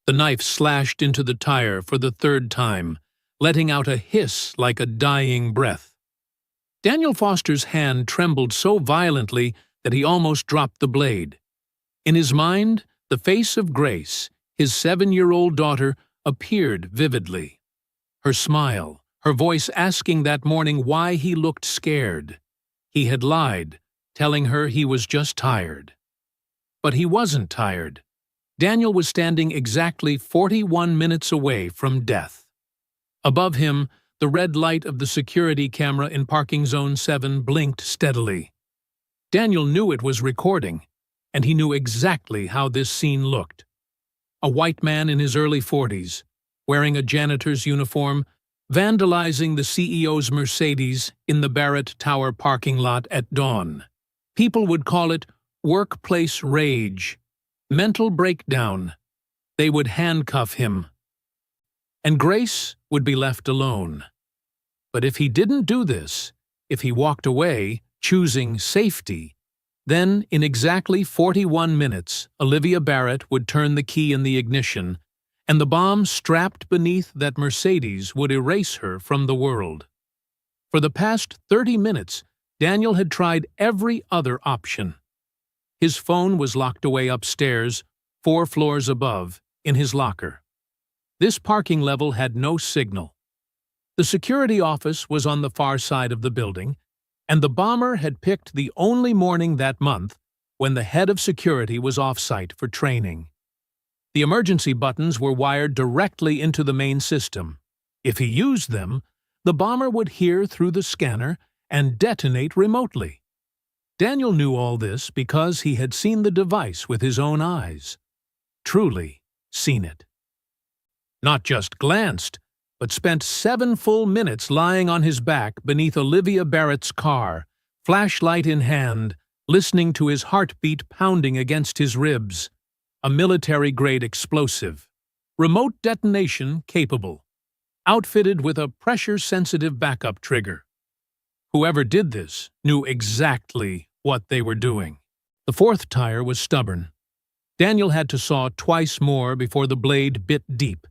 The knife slashed into the tire for the third time, letting out a hiss like a dying breath. Daniel Foster's hand trembled so violently that he almost dropped the blade. In his mind, the face of Grace, his 7-year-old daughter, appeared vividly. Her smile, her voice asking that morning why he looked scared. He had lied, telling her he was just tired. But he wasn't tired. Daniel was standing exactly 41 minutes away from death. Above him, the red light of the security camera in Parking Zone 7 blinked steadily. Daniel knew it was recording, and he knew exactly how this scene looked. A white man in his early 40s, wearing a janitor's uniform, vandalizing the CEO's Mercedes in the Barrett Tower parking lot at dawn. People would call it workplace rage, mental breakdown. They would handcuff him. And Grace would be left alone. But if he didn't do this, if he walked away, choosing safety, then in exactly 41 minutes, Olivia Barrett would turn the key in the ignition, and the bomb strapped beneath that Mercedes would erase her from the world. For the past 30 minutes, Daniel had tried every other option. His phone was locked away upstairs, 4 floors above, in his locker. This parking level had no signal. The security office was on the far side of the building, and the bomber had picked the only morning that month when the head of security was off-site for training. The emergency buttons were wired directly into the main system. If he used them, the bomber would hear through the scanner and detonate remotely. Daniel knew all this because he had seen the device with his own eyes. Truly seen it. Not just glanced, but spent 7 full minutes lying on his back beneath Olivia Barrett's car, flashlight in hand, listening to his heartbeat pounding against his ribs. A military-grade explosive, remote detonation capable, outfitted with a pressure-sensitive backup trigger. Whoever did this knew exactly what they were doing. The 4th tire was stubborn. Daniel had to saw twice more before the blade bit deep,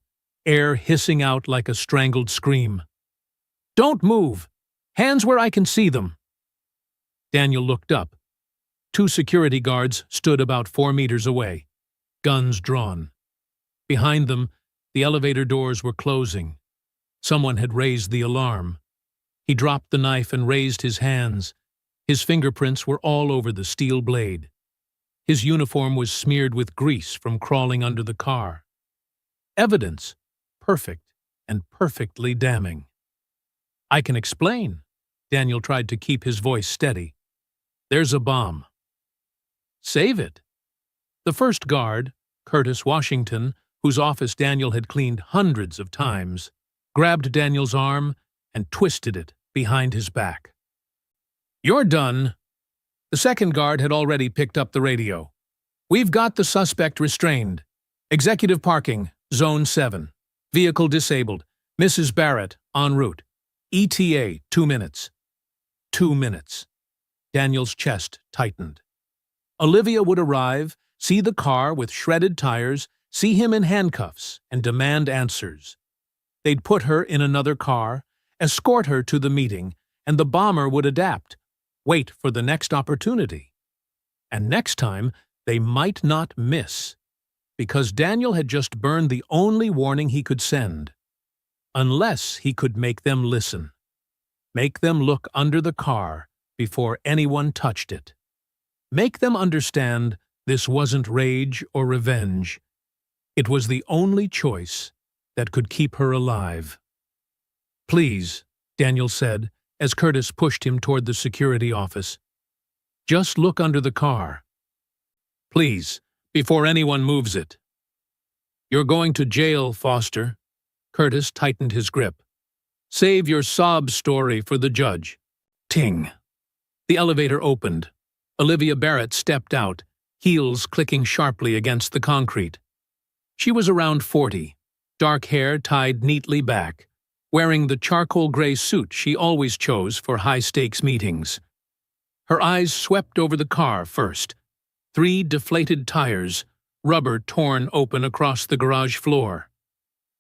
air hissing out like a strangled scream. "Don't move! Hands where I can see them!" Daniel looked up. 2 security guards stood about 4 meters away, guns drawn. Behind them, the elevator doors were closing. Someone had raised the alarm. He dropped the knife and raised his hands. His fingerprints were all over the steel blade. His uniform was smeared with grease from crawling under the car. Evidence, perfect and perfectly damning. "I can explain." Daniel tried to keep his voice steady. "There's a bomb." "Save it." The first guard, Curtis Washington, whose office Daniel had cleaned hundreds of times, grabbed Daniel's arm and twisted it behind his back. "You're done." The second guard had already picked up the radio. "We've got the suspect restrained. Executive parking, Zone 7. Vehicle disabled. Mrs. Barrett, en route. ETA, 2 minutes. 2 minutes. Daniel's chest tightened. Olivia would arrive, see the car with shredded tires, see him in handcuffs, and demand answers. They'd put her in another car, escort her to the meeting, and the bomber would adapt, wait for the next opportunity. And next time, they might not miss, because Daniel had just burned the only warning he could send. Unless he could make them listen. Make them look under the car before anyone touched it. Make them understand this wasn't rage or revenge. It was the only choice that could keep her alive. "Please," Daniel said, as Curtis pushed him toward the security office. "Just look under the car. Please, before anyone moves it." "You're going to jail, Foster." Curtis tightened his grip. "Save your sob story for the judge." Ting. The elevator opened. Olivia Barrett stepped out, heels clicking sharply against the concrete. She was around 40, dark hair tied neatly back, wearing the charcoal gray suit she always chose for high-stakes meetings. Her eyes swept over the car first. 3 deflated tires, rubber torn open across the garage floor.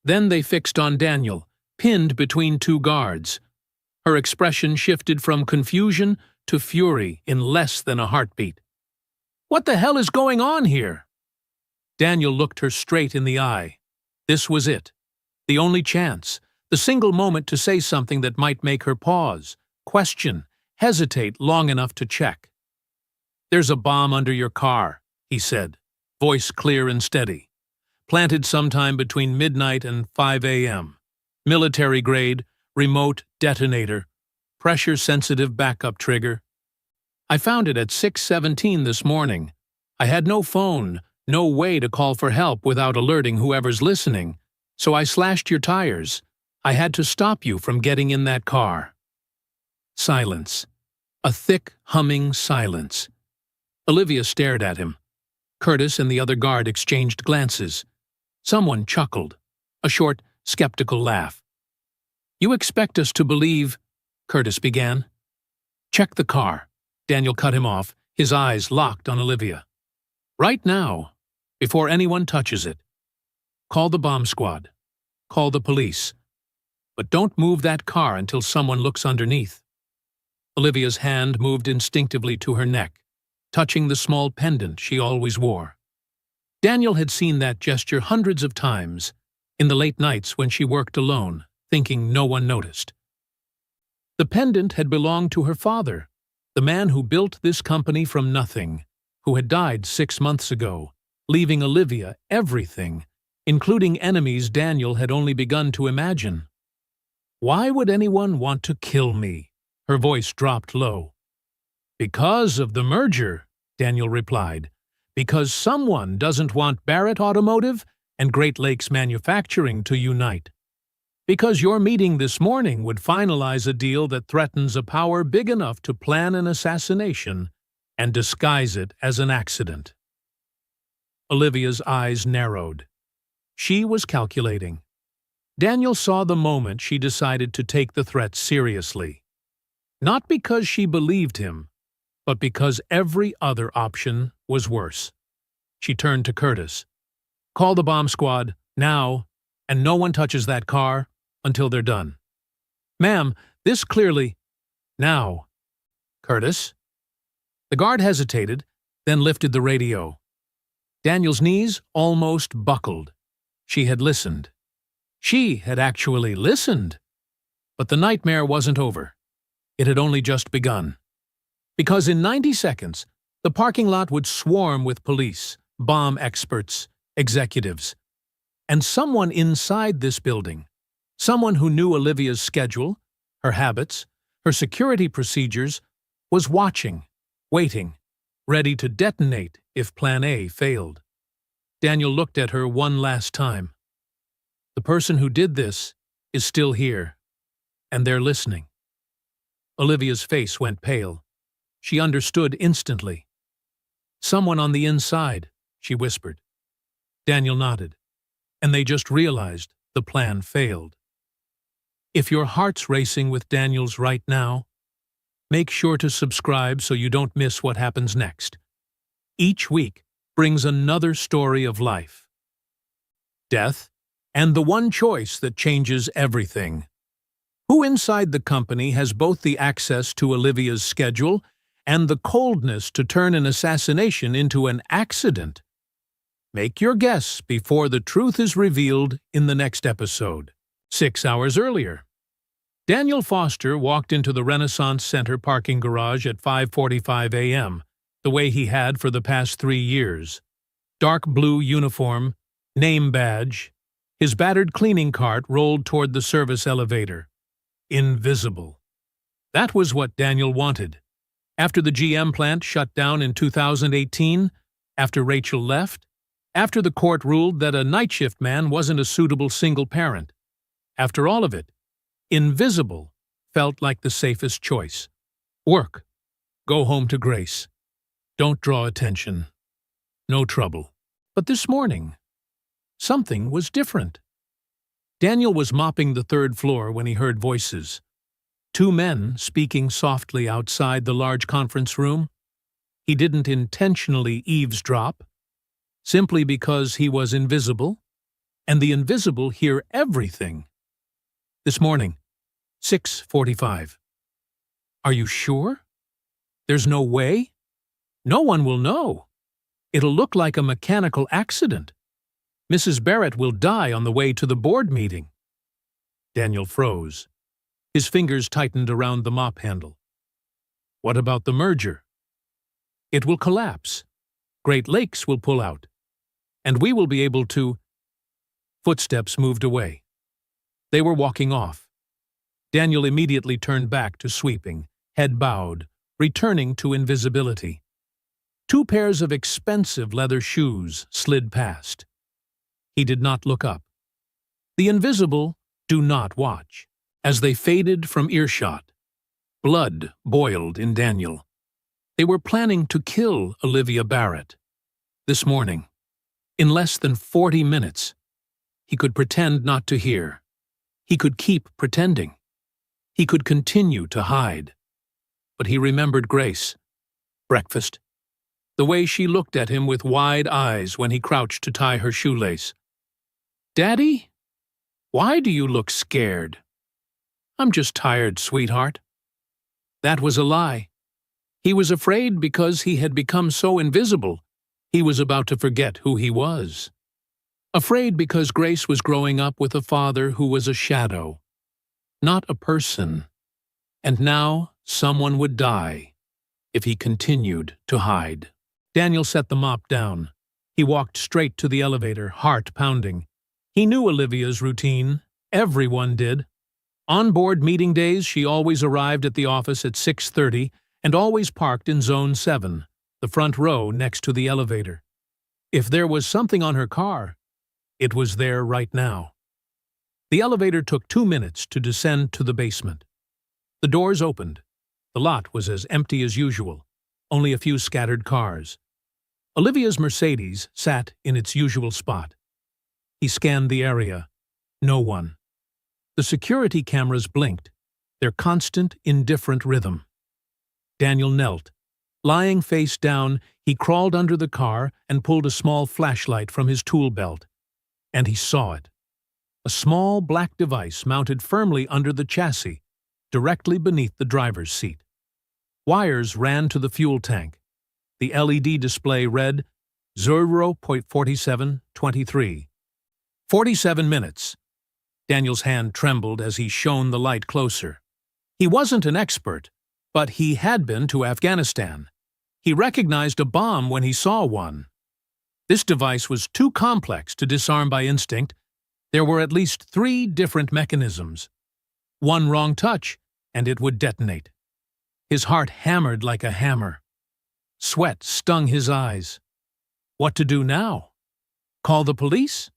Then they fixed on Daniel, pinned between two guards. Her expression shifted from confusion to fury in less than a heartbeat. "What the hell is going on here?" Daniel looked her straight in the eye. This was it. The only chance. The single moment to say something that might make her pause, question, hesitate long enough to check. "There's a bomb under your car," he said, voice clear and steady. "Planted sometime between midnight and 5 a.m. Military grade, remote detonator, pressure-sensitive backup trigger. I found it at 6:17 this morning. I had no phone, no way to call for help without alerting whoever's listening, so I slashed your tires. I had to stop you from getting in that car." Silence. A thick, humming silence. Olivia stared at him. Curtis and the other guard exchanged glances. Someone chuckled. A short, skeptical laugh. "You expect us to believe—" Curtis began. "Check the car," Daniel cut him off, his eyes locked on Olivia. "Right now, before anyone touches it. Call the bomb squad. Call the police. But don't move that car until someone looks underneath." Olivia's hand moved instinctively to her neck, touching the small pendant she always wore. Daniel had seen that gesture hundreds of times, in the late nights when she worked alone, thinking no one noticed. The pendant had belonged to her father, the man who built this company from nothing, who had died 6 months ago, leaving Olivia everything, including enemies Daniel had only begun to imagine. "Why would anyone want to kill me?" Her voice dropped low. "Because of the merger," Daniel replied. "Because someone doesn't want Barrett Automotive and Great Lakes Manufacturing to unite. Because your meeting this morning would finalize a deal that threatens a power big enough to plan an assassination and disguise it as an accident." Olivia's eyes narrowed. She was calculating. Daniel saw the moment she decided to take the threat seriously. Not because she believed him, but because every other option was worse. She turned to Curtis. "Call the bomb squad, now, and no one touches that car until they're done." "Ma'am, this clearly—" "Now." "Curtis?" The guard hesitated, then lifted the radio. Daniel's knees almost buckled. She had listened. She had actually listened. But the nightmare wasn't over. It had only just begun. Because in 90 seconds, the parking lot would swarm with police, bomb experts, executives. And someone inside this building, someone who knew Olivia's schedule, her habits, her security procedures, was watching, waiting, ready to detonate if Plan A failed. Daniel looked at her one last time. The person who did this is still here, and they're listening. Olivia's face went pale. She understood instantly. "Someone on the inside," she whispered. Daniel nodded, and they just realized the plan failed. If your heart's racing with Daniel's right now, make sure to subscribe so you don't miss what happens next. Each week brings another story of life, death, and the one choice that changes everything. Who inside the company has both the access to Olivia's schedule and the coldness to turn an assassination into an accident? Make your guess before the truth is revealed in the next episode. 6 hours earlier, Daniel Foster walked into the Renaissance Center parking garage at 5:45 a.m., the way he had for the past 3 years. Dark blue uniform, name badge. His battered cleaning cart rolled toward the service elevator. Invisible. That was what Daniel wanted. After the GM plant shut down in 2018, after Rachel left, after the court ruled that a night shift man wasn't a suitable single parent. After all of it, invisible felt like the safest choice. Work. Go home to Grace. Don't draw attention. No trouble. But this morning, something was different. Daniel was mopping the 3rd floor when he heard voices. 2 men speaking softly outside the large conference room. He didn't intentionally eavesdrop. simply because he was invisible, and the invisible hear everything. This morning, 6:45. Are you sure? There's no way? No one will know. It'll look like a mechanical accident. Mrs. Barrett will die on the way to the board meeting. Daniel froze. His fingers tightened around the mop handle. What about the merger? It will collapse. Great Lakes will pull out. And we will be able to… Footsteps moved away. They were walking off. Daniel immediately turned back to sweeping, head bowed, returning to invisibility. 2 pairs of expensive leather shoes slid past. He did not look up. The invisible do not watch. As they faded from earshot, blood boiled in Daniel. They were planning to kill Olivia Barrett. This morning, in less than 40 minutes, he could pretend not to hear. He could keep pretending. He could continue to hide. But he remembered Grace. Breakfast. The way she looked at him with wide eyes when he crouched to tie her shoelace. Daddy? Why do you look scared? I'm just tired, sweetheart. That was a lie. He was afraid because he had become so invisible, he was about to forget who he was. Afraid because Grace was growing up with a father who was a shadow, not a person. And now someone would die if he continued to hide. Daniel set the mop down. He walked straight to the elevator, heart pounding. He knew Olivia's routine. Everyone did. On board meeting days, she always arrived at the office at 6:30 and always parked in Zone 7, the front row next to the elevator. If there was something on her car, it was there right now. The elevator took 2 minutes to descend to the basement. The doors opened. The lot was as empty as usual, only a few scattered cars. Olivia's Mercedes sat in its usual spot. He scanned the area. No one. The security cameras blinked, their constant, indifferent rhythm. Daniel knelt. Lying face down, he crawled under the car and pulled a small flashlight from his tool belt. And he saw it. A small black device mounted firmly under the chassis, directly beneath the driver's seat. Wires ran to the fuel tank. The LED display read 0.4723. 47 minutes. Daniel's hand trembled as he shone the light closer. He wasn't an expert, but he had been to Afghanistan. He recognized a bomb when he saw one. This device was too complex to disarm by instinct. There were at least 3 different mechanisms. One wrong touch, and it would detonate. His heart hammered like a hammer. Sweat stung his eyes. What to do now? Call the police?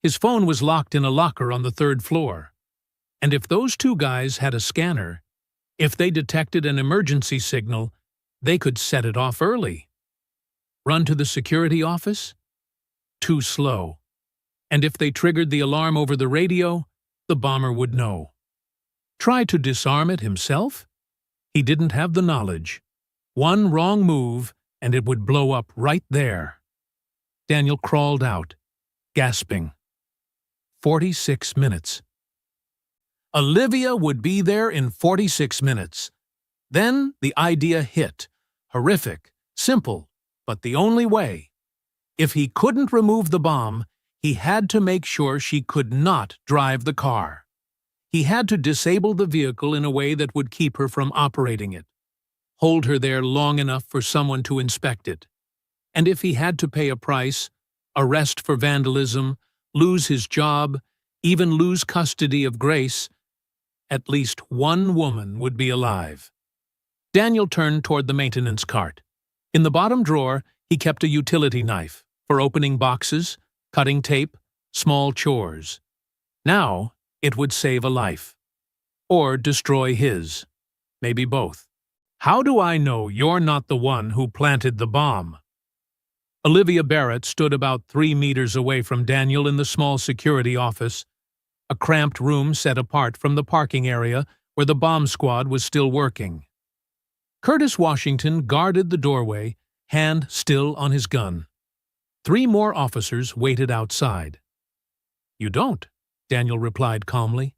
His phone was locked in a locker on the 3rd floor. And if those 2 guys had a scanner, if they detected an emergency signal, they could set it off early. Run to the security office? Too slow. And if they triggered the alarm over the radio, the bomber would know. Try to disarm it himself? He didn't have the knowledge. One wrong move, and it would blow up right there. Daniel crawled out, gasping. 46 minutes. Olivia would be there in 46 minutes. Then the idea hit. Horrific, simple, but the only way. If he couldn't remove the bomb, he had to make sure she could not drive the car. He had to disable the vehicle in a way that would keep her from operating it. Hold her there long enough for someone to inspect it. And if he had to pay a price, arrest for vandalism, lose his job, even lose custody of Grace, at least one woman would be alive. Daniel turned toward the maintenance cart. In the bottom drawer, he kept a utility knife for opening boxes, cutting tape, small chores. Now, it would save a life. Or destroy his. Maybe both. How do I know you're not the one who planted the bomb? Olivia Barrett stood about 3 meters away from Daniel in the small security office, a cramped room set apart from the parking area where the bomb squad was still working. Curtis Washington guarded the doorway, hand still on his gun. 3 more officers waited outside. "You don't," Daniel replied calmly.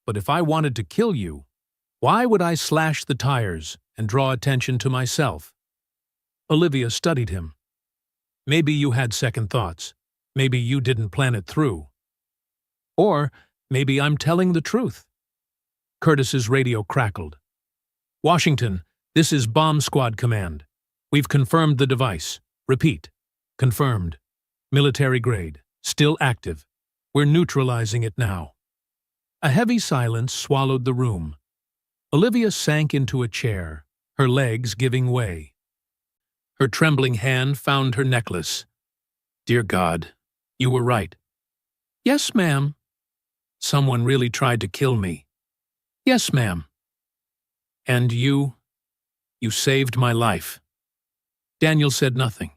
"But if I wanted to kill you, why would I slash the tires and draw attention to myself?" Olivia studied him. "Maybe you had second thoughts. Maybe you didn't plan it through. Or maybe I'm telling the truth." Curtis's radio crackled. "Washington, this is Bomb Squad Command. We've confirmed the device. Repeat. Confirmed. Military grade. Still active. We're neutralizing it now." A heavy silence swallowed the room. Olivia sank into a chair, her legs giving way. Her trembling hand found her necklace. "Dear God, you were right." "Yes, ma'am." "Someone really tried to kill me." "Yes, ma'am." "And you saved my life." Daniel said nothing.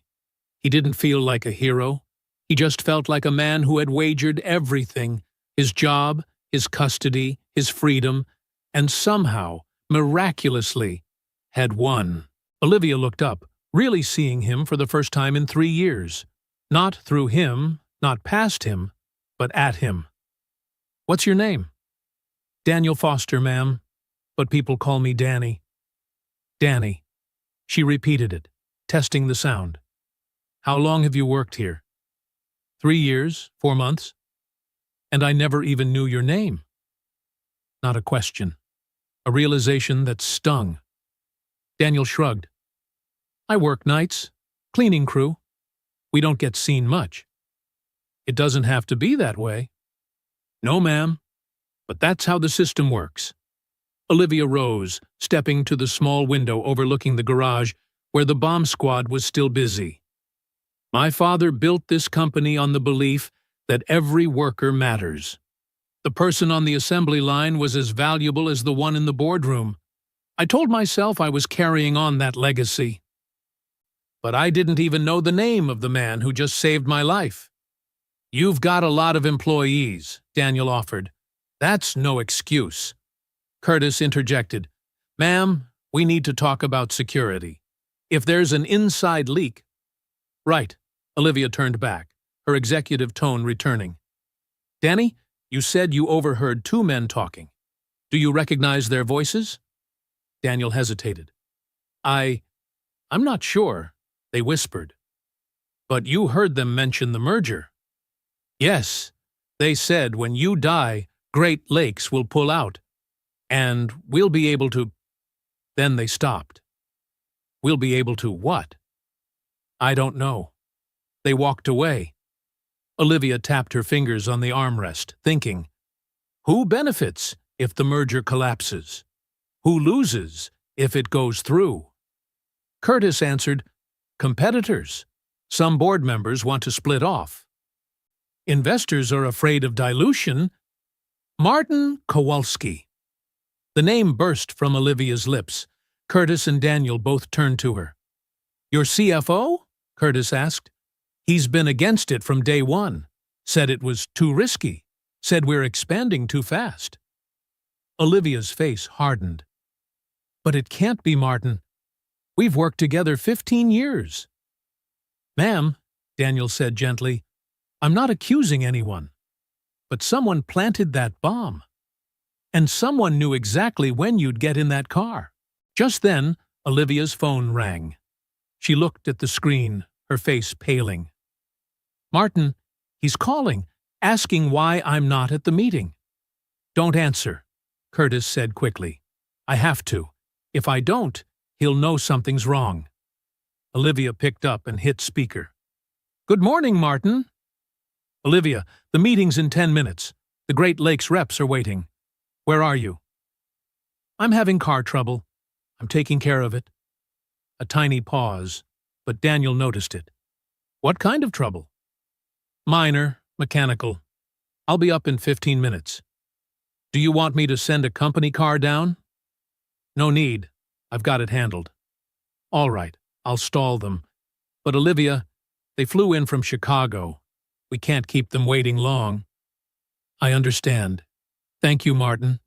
He didn't feel like a hero. He just felt like a man who had wagered everything, his job, his custody, his freedom, and somehow, miraculously, had won. Olivia looked up, really seeing him for the first time in 3 years. Not through him, not past him, but at him. "What's your name?" "Daniel Foster, ma'am, but people call me Danny." "Danny." She repeated it, testing the sound. "How long have you worked here?" 3 years, 4 months. "And I never even knew your name." Not a question. A realization that stung. Daniel shrugged. "I work nights. Cleaning crew. We don't get seen much." "It doesn't have to be that way." "No, ma'am. But that's how the system works." Olivia rose, stepping to the small window overlooking the garage where the bomb squad was still busy. "My father built this company on the belief that every worker matters. The person on the assembly line was as valuable as the one in the boardroom. I told myself I was carrying on that legacy. But I didn't even know the name of the man who just saved my life." "You've got a lot of employees," Daniel offered. "That's no excuse." Curtis interjected. "Ma'am, we need to talk about security. If there's an inside leak—" "Right." Olivia turned back, her executive tone returning. "Danny, you said you overheard 2 men talking. Do you recognize their voices?" Daniel hesitated. I'm not sure," they whispered. "But you heard them mention the merger." "Yes. They said when you die, Great Lakes will pull out. And we'll be able to—" Then they stopped. "We'll be able to what?" "I don't know." They walked away. Olivia tapped her fingers on the armrest, thinking, who benefits if the merger collapses? Who loses if it goes through? Curtis answered, competitors. Some board members want to split off. Investors are afraid of dilution. Martin Kowalski. The name burst from Olivia's lips. Curtis and Daniel both turned to her. Your CFO? Curtis asked. He's been against it from day one. Said it was too risky. Said we're expanding too fast. Olivia's face hardened. But it can't be, Martin. We've worked together 15 years. Ma'am, Daniel said gently, I'm not accusing anyone. But someone planted that bomb. And someone knew exactly when you'd get in that car. Just then, Olivia's phone rang. She looked at the screen, her face paling. Martin, he's calling, asking why I'm not at the meeting. Don't answer, Curtis said quickly. I have to. If I don't, he'll know something's wrong. Olivia picked up and hit speaker. Good morning, Martin. Olivia, the meeting's in 10 minutes. The Great Lakes reps are waiting. Where are you? I'm having car trouble. I'm taking care of it. A tiny pause, but Daniel noticed it. What kind of trouble? Minor, mechanical. I'll be up in 15 minutes. Do you want me to send a company car down? No need. I've got it handled. All right, I'll stall them. But Olivia, they flew in from Chicago. We can't keep them waiting long. I understand. Thank you, Martin.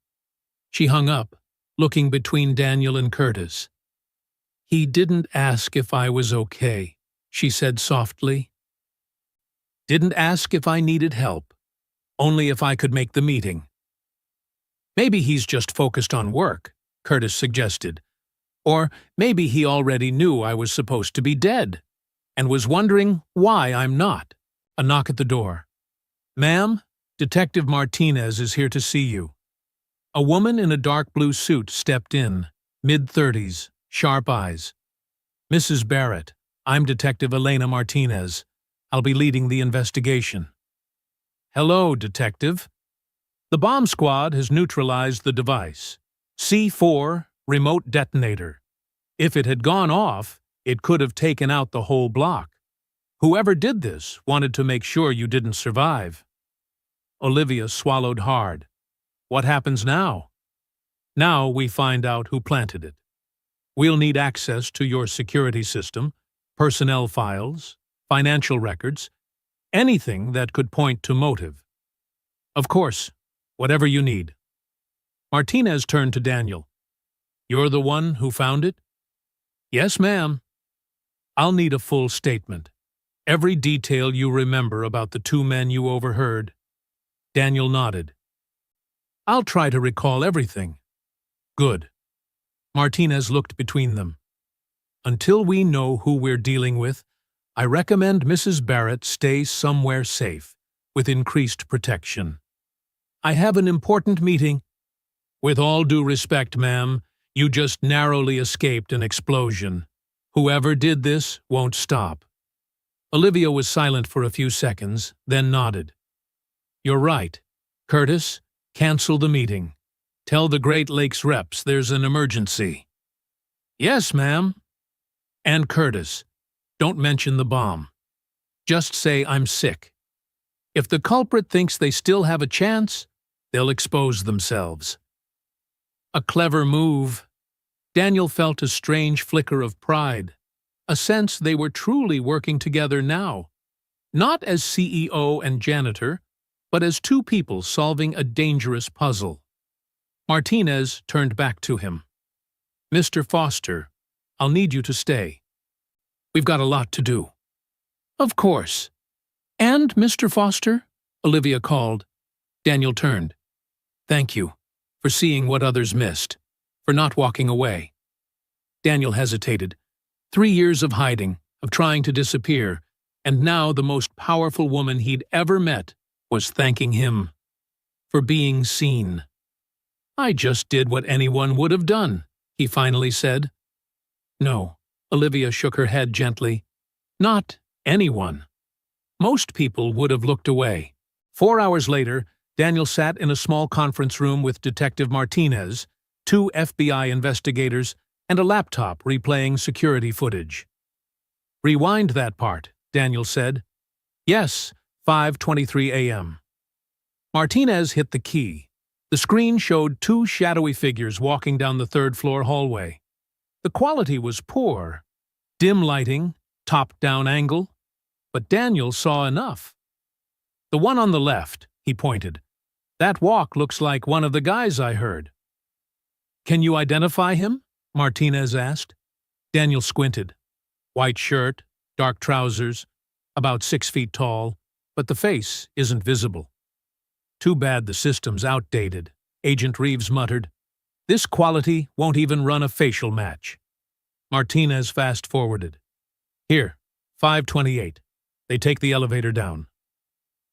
She hung up, looking between Daniel and Curtis. He didn't ask if I was okay, she said softly. Didn't ask if I needed help, only if I could make the meeting. Maybe he's just focused on work, Curtis suggested. Or maybe he already knew I was supposed to be dead, and was wondering why I'm not. A knock at the door. "Ma'am, Detective Martinez is here to see you." A woman in a dark blue suit stepped in, mid-30s, sharp eyes. "Mrs. Barrett, I'm Detective Elena Martinez. I'll be leading the investigation." "Hello, Detective. The bomb squad has neutralized the device. C4, remote detonator. If it had gone off, it could have taken out the whole block. Whoever did this wanted to make sure you didn't survive." Olivia swallowed hard. "What happens now?" "Now we find out who planted it. We'll need access to your security system, personnel files, financial records, anything that could point to motive. Of course, whatever you need." Martinez turned to Daniel. "You're the one who found it?" "Yes, ma'am." "I'll need a full statement. Every detail you remember about the two men you overheard." Daniel nodded. "I'll try to recall everything." "Good." Martinez looked between them. "Until we know who we're dealing with, I recommend Mrs. Barrett stay somewhere safe, with increased protection. I have an important meeting." "With all due respect, ma'am, you just narrowly escaped an explosion. Whoever did this won't stop." Olivia was silent for a few seconds, then nodded. "You're right. Curtis, cancel the meeting. Tell the Great Lakes reps there's an emergency." "Yes, ma'am." "And Curtis, don't mention the bomb. Just say I'm sick. If the culprit thinks they still have a chance, they'll expose themselves." A clever move. Daniel felt a strange flicker of pride, a sense they were truly working together now, not as CEO and janitor, but as two people solving a dangerous puzzle. Martinez turned back to him. "Mr. Foster, I'll need you to stay. We've got a lot to do." "Of course." "And, Mr. Foster?" Olivia called. Daniel turned. "Thank you for seeing what others missed, for not walking away." Daniel hesitated. 3 years of hiding, of trying to disappear, and now the most powerful woman he'd ever met was thanking him for being seen. "I just did what anyone would have done," he finally said. "No," Olivia shook her head gently. "Not anyone. Most people would have looked away." 4 hours later, Daniel sat in a small conference room with Detective Martinez, 2 FBI investigators, and a laptop replaying security footage. "Rewind that part," Daniel said. "Yes, 5:23 a.m. Martinez hit the key. The screen showed 2 shadowy figures walking down the third-floor hallway. The quality was poor. Dim lighting, top-down angle. But Daniel saw enough. "The one on the left," he pointed. "That walk looks like one of the guys I heard." "Can you identify him?" Martinez asked. Daniel squinted. White shirt, dark trousers, about 6 feet tall, but the face isn't visible. "Too bad the system's outdated," Agent Reeves muttered. "This quality won't even run a facial match." Martinez fast-forwarded. "Here, 5:28. They take the elevator down."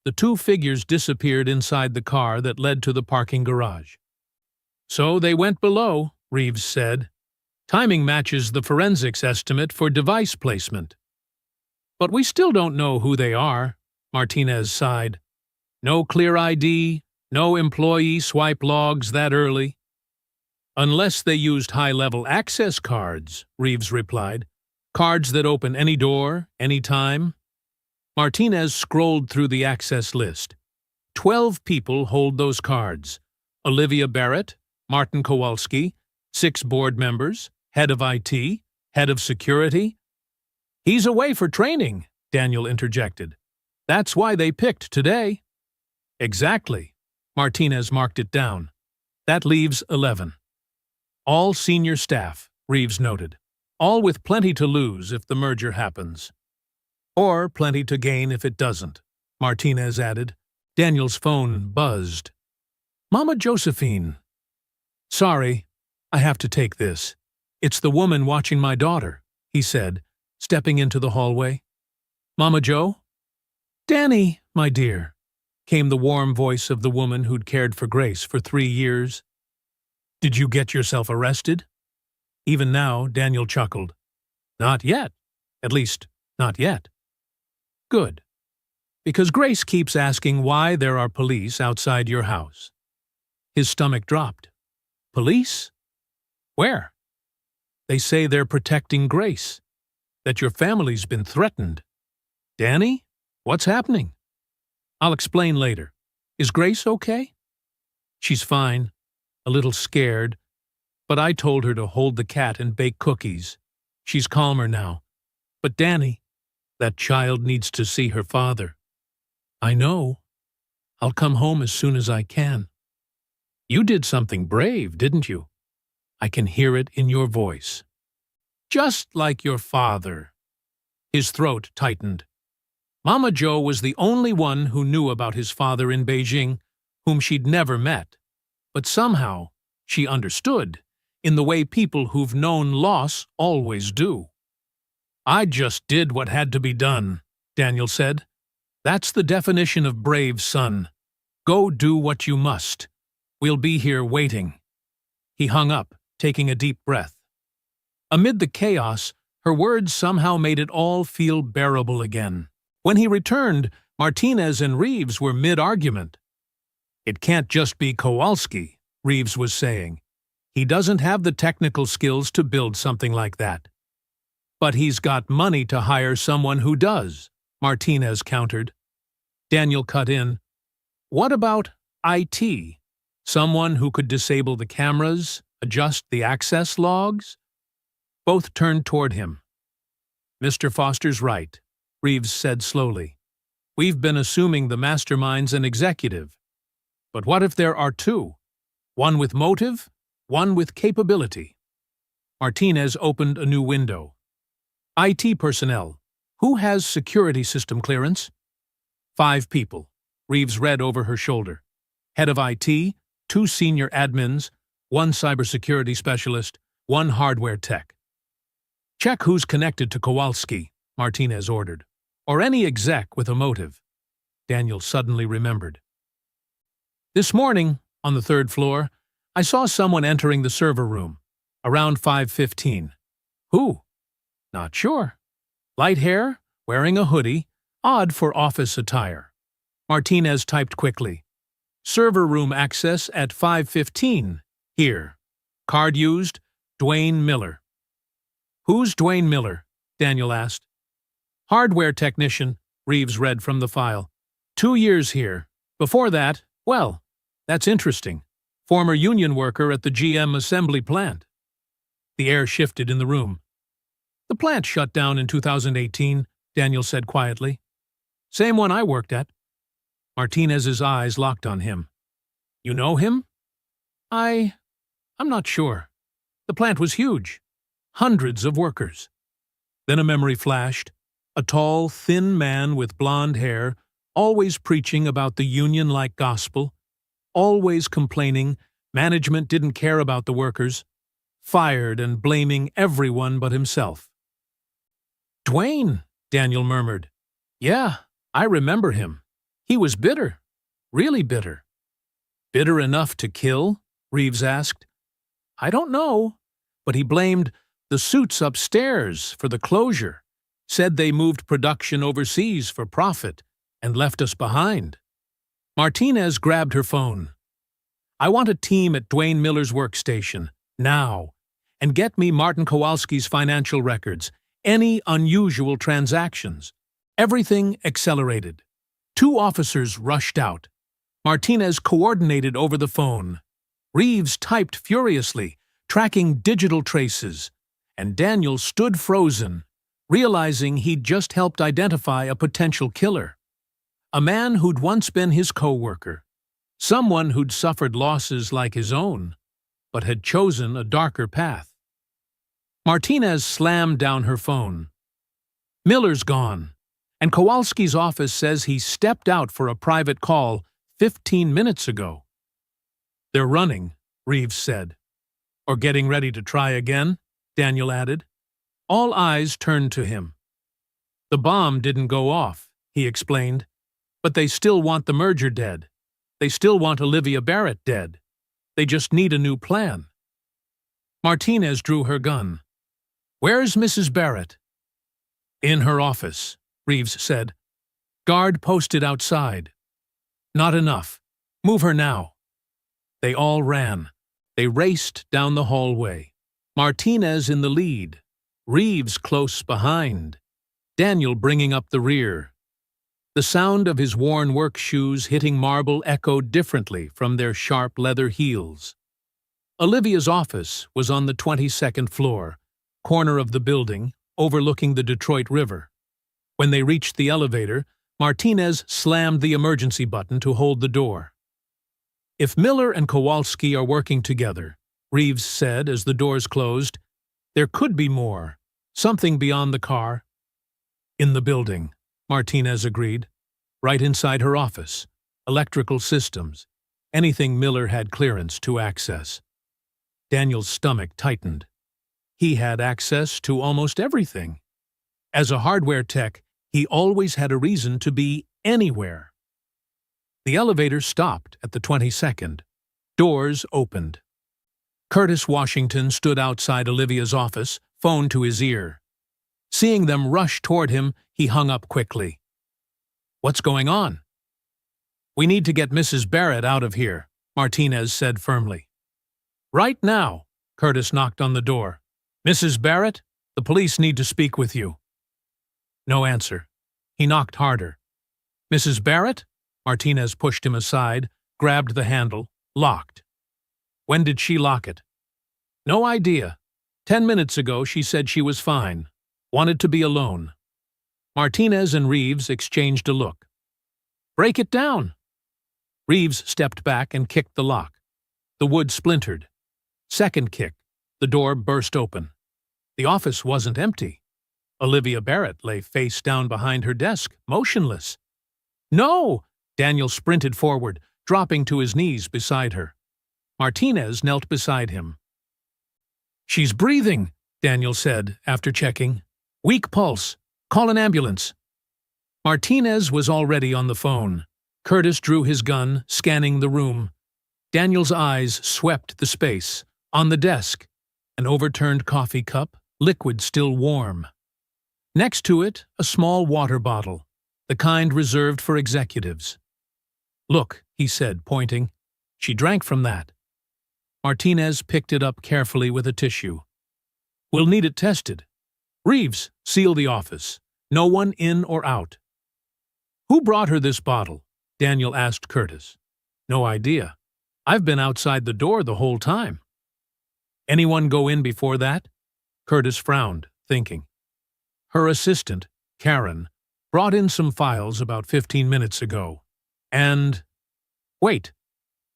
The 2 figures disappeared inside the car that led to the parking garage. "So they went below," Reeves said. "Timing matches the forensics estimate for device placement." "But we still don't know who they are," Martinez sighed. "No clear ID, no employee swipe logs that early." "Unless they used high-level access cards," Reeves replied. "Cards that open any door, any time." Martinez scrolled through the access list. 12 people hold those cards. Olivia Barrett, Martin Kowalski, 6 board members, head of IT, head of security. "He's away for training," Daniel interjected. "That's why they picked today." "Exactly." Martinez marked it down. "That leaves 11. All senior staff," Reeves noted. "All with plenty to lose if the merger happens. Or plenty to gain if it doesn't." Martinez added. Daniel's phone buzzed. Mama Josephine. Sorry, I have to take this. It's the woman watching my daughter, he said, stepping into the hallway. Mama Joe? Danny, my dear, came the warm voice of the woman who'd cared for Grace for 3 years. Did you get yourself arrested? Even now, Daniel chuckled. Not yet. At least, not yet. Good. Because Grace keeps asking why there are police outside your house. His stomach dropped. Police? Where? They say they're protecting Grace. That your family's been threatened. Danny? What's happening? I'll explain later. Is Grace okay? She's fine. A little scared. But I told her to hold the cat and bake cookies. She's calmer now. But Danny, that child needs to see her father. I know. I'll come home as soon as I can. You did something brave, didn't you? I can hear it in your voice. Just like your father. His throat tightened. Mama Joe was the only one who knew about his father in Beijing, whom she'd never met. But somehow, she understood, in the way people who've known loss always do. I just did what had to be done, Daniel said. That's the definition of brave, son. Go do what you must. We'll be here waiting. He hung up, taking a deep breath. Amid the chaos, her words somehow made it all feel bearable again. When he returned, Martinez and Reeves were mid-argument. It can't just be Kowalski, Reeves was saying. He doesn't have the technical skills to build something like that. But he's got money to hire someone who does, Martinez countered. Daniel cut in. What about IT? Someone who could disable the cameras, adjust the access logs? Both turned toward him. Mr. Foster's right, Reeves said slowly. We've been assuming the mastermind's an executive. But what if there are two? One with motive, one with capability. Martinez opened a new window. IT personnel. Who has security system clearance? 5 people. Reeves read over her shoulder. Head of IT, 2 senior admins, 1 cybersecurity specialist, 1 hardware tech. Check who's connected to Kowalski, Martinez ordered, or any exec with a motive. Daniel suddenly remembered. This morning, on the 3rd floor, I saw someone entering the server room, around 5:15. Who? Not sure. Light hair, wearing a hoodie, odd for office attire. Martinez typed quickly. Server room access at 5:15. Here. Card used, Dwayne Miller. Who's Dwayne Miller? Daniel asked. Hardware technician, Reeves read from the file. 2 years here. Before that, well, that's interesting. Former union worker at the GM assembly plant. The air shifted in the room. The plant shut down in 2018, Daniel said quietly. Same one I worked at. Martinez's eyes locked on him. You know him? I'm not sure. The plant was huge. Hundreds of workers. Then a memory flashed. A tall, thin man with blonde hair, always preaching about the union-like gospel, always complaining management didn't care about the workers, fired and blaming everyone but himself. Dwayne, Daniel murmured. Yeah, I remember him. He was bitter. Really bitter. Bitter enough to kill? Reeves asked. I don't know, but he blamed the suits upstairs for the closure, said they moved production overseas for profit and left us behind. Martinez grabbed her phone. I want a team at Dwayne Miller's workstation, now, and get me Martin Kowalski's financial records, any unusual transactions. Everything accelerated. 2 officers rushed out. Martinez coordinated over the phone. Reeves typed furiously, tracking digital traces, and Daniel stood frozen, realizing he'd just helped identify a potential killer. A man who'd once been his co-worker. Someone who'd suffered losses like his own, but had chosen a darker path. Martinez slammed down her phone. Miller's gone, And Kowalski's office says he stepped out for a private call 15 minutes ago. They're running, Reeves said. Or getting ready to try again, Daniel added. All eyes turned to him. The bomb didn't go off, he explained, but they still want the merger dead. They still want Olivia Barrett dead. They just need a new plan. Martinez drew her gun. Where's Mrs. Barrett? In her office, Reeves said. Guard posted outside. Not enough. Move her now. They all ran. They raced down the hallway. Martinez in the lead. Reeves close behind. Daniel bringing up the rear. The sound of his worn work shoes hitting marble echoed differently from their sharp leather heels. Olivia's office was on the 22nd floor, corner of the building, overlooking the Detroit River. When they reached the elevator, Martinez slammed the emergency button to hold the door. If Miller and Kowalski are working together, Reeves said as the doors closed, there could be more, something beyond the car. In the building, Martinez agreed. Right inside her office. Electrical systems. Anything Miller had clearance to access. Daniel's stomach tightened. He had access to almost everything. As a hardware tech, he always had a reason to be anywhere. The elevator stopped at the 22nd. Doors opened. Curtis Washington stood outside Olivia's office, phone to his ear. Seeing them rush toward him, he hung up quickly. What's going on? We need to get Mrs. Barrett out of here, Martinez said firmly. Right now, Curtis knocked on the door. Mrs. Barrett, the police need to speak with you. No answer. He knocked harder. Mrs. Barrett? Martinez pushed him aside, grabbed the handle, locked. When did she lock it? No idea. 10 minutes ago she said she was fine. Wanted to be alone. Martinez and Reeves exchanged a look. Break it down. Reeves stepped back and kicked the lock. The wood splintered. Second kick. The door burst open. The office wasn't empty. Olivia Barrett lay face down behind her desk, motionless. No! Daniel sprinted forward, dropping to his knees beside her. Martinez knelt beside him. She's breathing, Daniel said after checking. Weak pulse. Call an ambulance. Martinez was already on the phone. Curtis drew his gun, scanning the room. Daniel's eyes swept the space. On the desk, an overturned coffee cup, liquid still warm. Next to it, a small water bottle, the kind reserved for executives. Look, he said, pointing. She drank from that. Martinez picked it up carefully with a tissue. We'll need it tested. Reeves, seal the office. No one in or out. Who brought her this bottle? Daniel asked Curtis. No idea. I've been outside the door the whole time. Anyone go in before that? Curtis frowned, thinking. Her assistant, Karen, brought in some files about 15 minutes ago. And... Wait.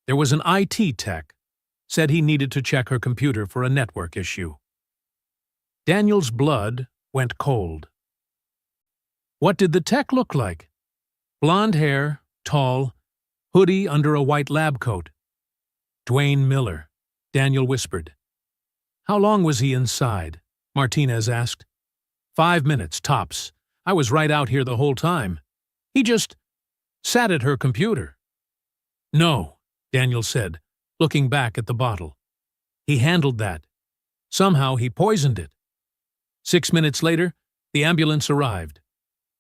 There was an IT tech. Said he needed to check her computer for a network issue. Daniel's blood went cold. What did the tech look like? Blonde hair, tall, hoodie under a white lab coat. Dwayne Miller, Daniel whispered. How long was he inside? Martinez asked. 5 minutes, tops. I was right out here the whole time. He just sat at her computer. No, Daniel said, looking back at the bottle. He handled that. Somehow he poisoned it. 6 minutes later, the ambulance arrived.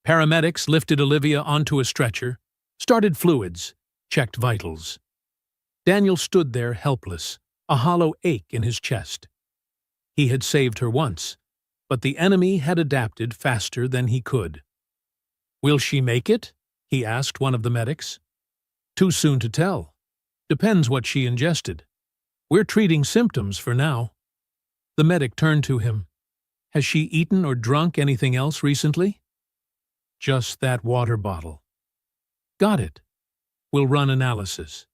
Paramedics lifted Olivia onto a stretcher, started fluids, checked vitals. Daniel stood there helpless, a hollow ache in his chest. He had saved her once, but the enemy had adapted faster than he could. Will she make it? He asked one of the medics. Too soon to tell. Depends what she ingested. We're treating symptoms for now. The medic turned to him. Has she eaten or drunk anything else recently? Just that water bottle. Got it. We'll run analysis.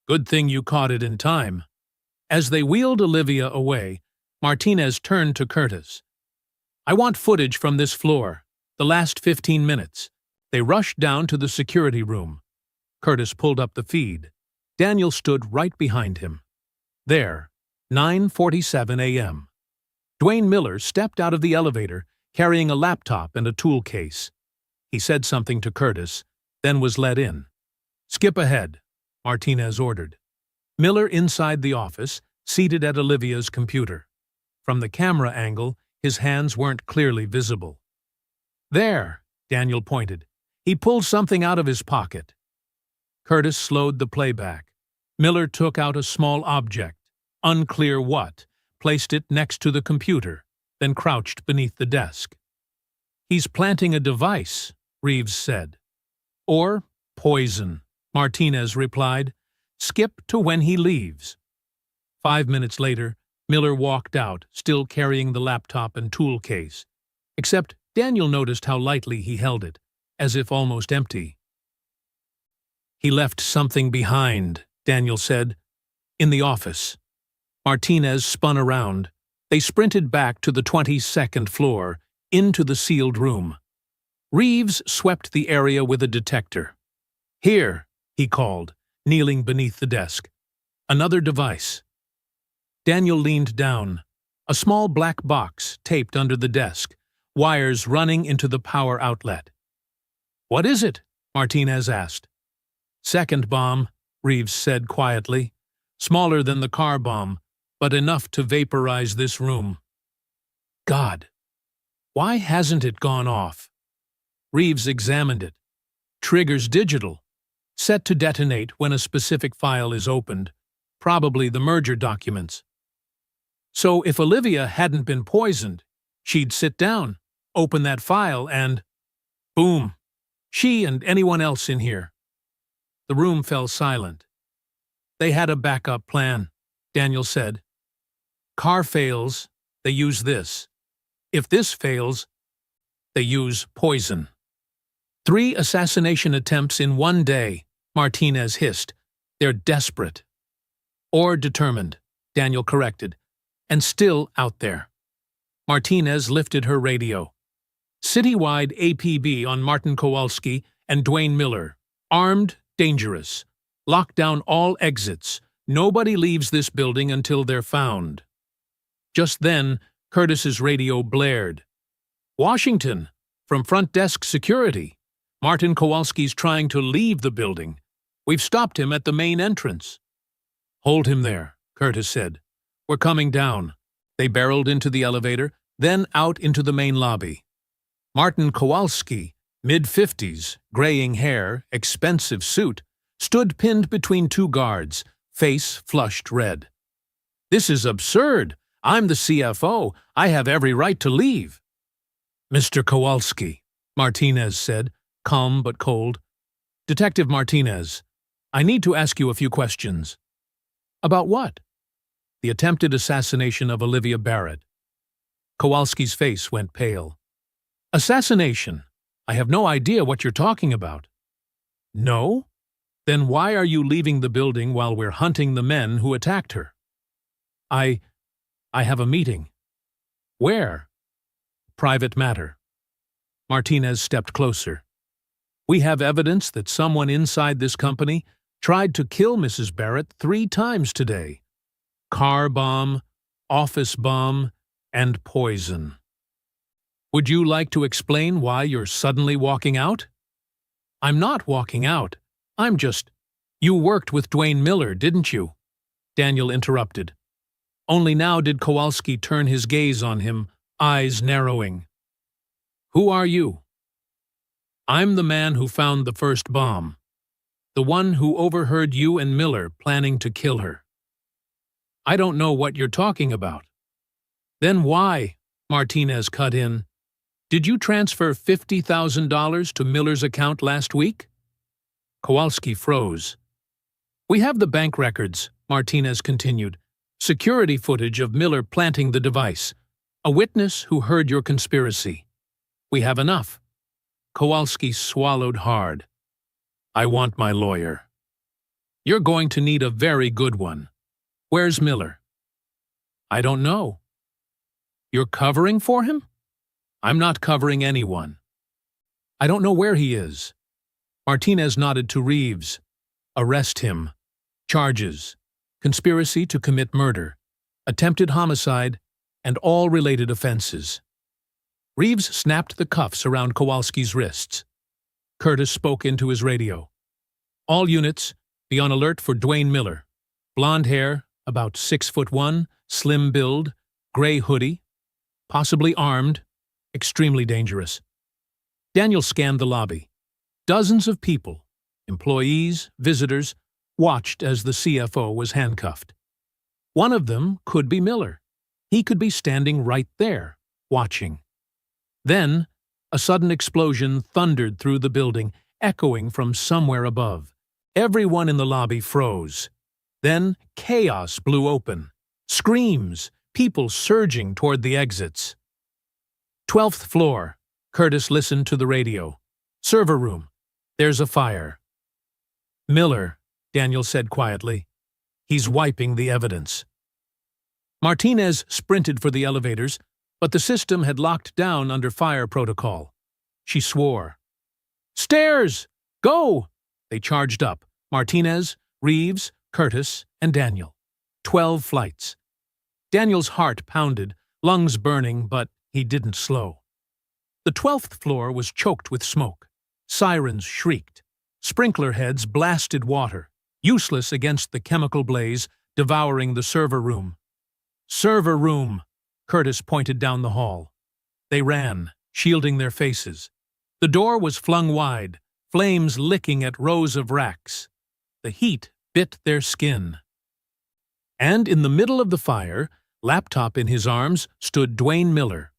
Good thing you caught it in time. As they wheeled Olivia away, Martinez turned to Curtis. I want footage from this floor. The last 15 minutes. They rushed down to the security room. Curtis pulled up the feed. Daniel stood right behind him. There, 9:47 a.m. Dwayne Miller stepped out of the elevator, carrying a laptop and a tool case. He said something to Curtis, then was let in. "Skip ahead," Martinez ordered. Miller inside the office, seated at Olivia's computer. From the camera angle, his hands weren't clearly visible. "There," Daniel pointed. He pulled something out of his pocket. Curtis slowed the playback. Miller took out a small object, unclear what, placed it next to the computer, then crouched beneath the desk. "He's planting a device," Reeves said. "Or poison," Martinez replied. "Skip to when he leaves." 5 minutes later, Miller walked out, still carrying the laptop and tool case. Except Daniel noticed how lightly he held it, as if almost empty. "He left something behind," Daniel said. "In the office." Martinez spun around. They sprinted back to the 22nd floor, into the sealed room. Reeves swept the area with a detector. "Here," he called, kneeling beneath the desk. "Another device." Daniel leaned down. A small black box taped under the desk, wires running into the power outlet. "What is it?" Martinez asked. "Second bomb," Reeves said quietly. "Smaller than the car bomb, but enough to vaporize this room." "God, why hasn't it gone off?" Reeves examined it. "Trigger's digital. Set to detonate when a specific file is opened, probably the merger documents. So if Olivia hadn't been poisoned, she'd sit down, open that file, and boom, she and anyone else in here." The room fell silent. "They had a backup plan," Daniel said. "Car fails, they use this. If this fails, they use poison." 3 assassination attempts in one day, Martinez hissed. "They're desperate." "Or determined," Daniel corrected. "And still out there." Martinez lifted her radio. "Citywide APB on Martin Kowalski and Dwayne Miller. Armed, dangerous. Lock down all exits. Nobody leaves this building until they're found." Just then, Curtis's radio blared. "Washington, from front desk security. Martin Kowalski's trying to leave the building. We've stopped him at the main entrance." "Hold him there," Curtis said. "We're coming down." They barreled into the elevator, then out into the main lobby. Martin Kowalski, mid-50s, graying hair, expensive suit, stood pinned between 2 guards, face flushed red. "This is absurd. I'm the CFO. I have every right to leave." "Mr. Kowalski," Martinez said, calm but cold. "Detective Martinez, I need to ask you a few questions." "About what?" "The attempted assassination of Olivia Barrett." Kowalski's face went pale. "Assassination? I have no idea what you're talking about." "No? Then why are you leaving the building while we're hunting the men who attacked her?" I have a meeting." "Where?" "Private matter." Martinez stepped closer. "We have evidence that someone inside this company tried to kill Mrs. Barrett 3 times today. Car bomb, office bomb, and poison. Would you like to explain why you're suddenly walking out?" "I'm not walking out. I'm just—" "You worked with Dwayne Miller, didn't you?" Daniel interrupted. Only now did Kowalski turn his gaze on him, eyes narrowing. "Who are you?" "I'm the man who found the first bomb. The one who overheard you and Miller planning to kill her." "I don't know what you're talking about." "Then why?" Martinez cut in. "Did you transfer $50,000 to Miller's account last week?" Kowalski froze. "We have the bank records," Martinez continued. "Security footage of Miller planting the device. A witness who heard your conspiracy. We have enough." Kowalski swallowed hard. "I want my lawyer." "You're going to need a very good one. Where's Miller?" "I don't know." "You're covering for him?" "I'm not covering anyone. I don't know where he is. Martinez nodded to Reeves. Arrest him. Charges: conspiracy to commit murder, attempted homicide, and all related offenses. Reeves snapped the cuffs around Kowalski's wrists. Curtis spoke into his radio. All units, be on alert for Dwayne Miller. Blonde hair, about 6'1", slim build, gray hoodie, possibly armed, extremely dangerous. Daniel scanned the lobby. Dozens of people, employees, visitors, watched as the CFO was handcuffed. One of them could be Miller. He could be standing right there, watching. Then, a sudden explosion thundered through the building, echoing from somewhere above. Everyone in the lobby froze. Then, chaos blew open. Screams, people surging toward the exits. 12th floor. Curtis listened to the radio. Server room. There's a fire. Miller, Daniel said quietly. He's wiping the evidence. Martinez sprinted for the elevators, but the system had locked down under fire protocol. She swore. Stairs! Go! They charged up. Martinez, Reeves, Curtis, and Daniel. 12 flights. Daniel's heart pounded, lungs burning, but he didn't slow. The 12th floor was choked with smoke. Sirens shrieked. Sprinkler heads blasted water, useless against the chemical blaze devouring the server room. Server room! Curtis pointed down the hall. They ran, shielding their faces. The door was flung wide, flames licking at rows of racks. The heat bit their skin. And in the middle of the fire, laptop in his arms, stood Dwayne Miller.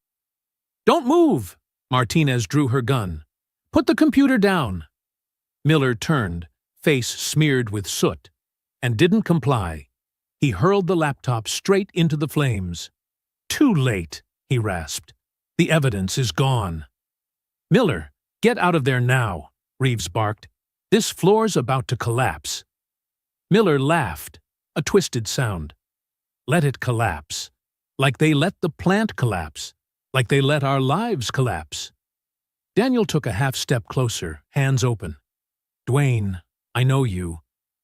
Don't move! Martinez drew her gun. Put the computer down. Miller turned, face smeared with soot, and didn't comply. He hurled the laptop straight into the flames. Too late, he rasped. The evidence is gone. Miller, get out of there now, Reeves barked. This floor's about to collapse. Miller laughed, a twisted sound. Let it collapse. Like they let the plant collapse. Like they let our lives collapse. Daniel took a half-step closer, hands open. Dwayne, I know you.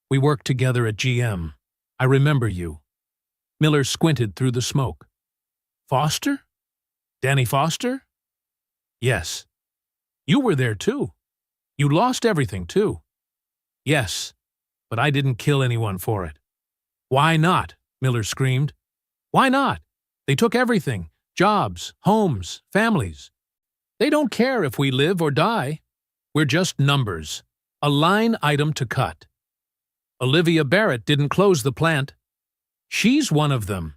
We worked together at GM. I remember you. Miller squinted through the smoke. Foster? Danny Foster? Yes. You were there too. You lost everything too. Yes, but I didn't kill anyone for it. Why not? Miller screamed. Why not? They took everything. Jobs, homes, families. They don't care if we live or die. We're just numbers. A line item to cut. Olivia Barrett didn't close the plant. She's one of them.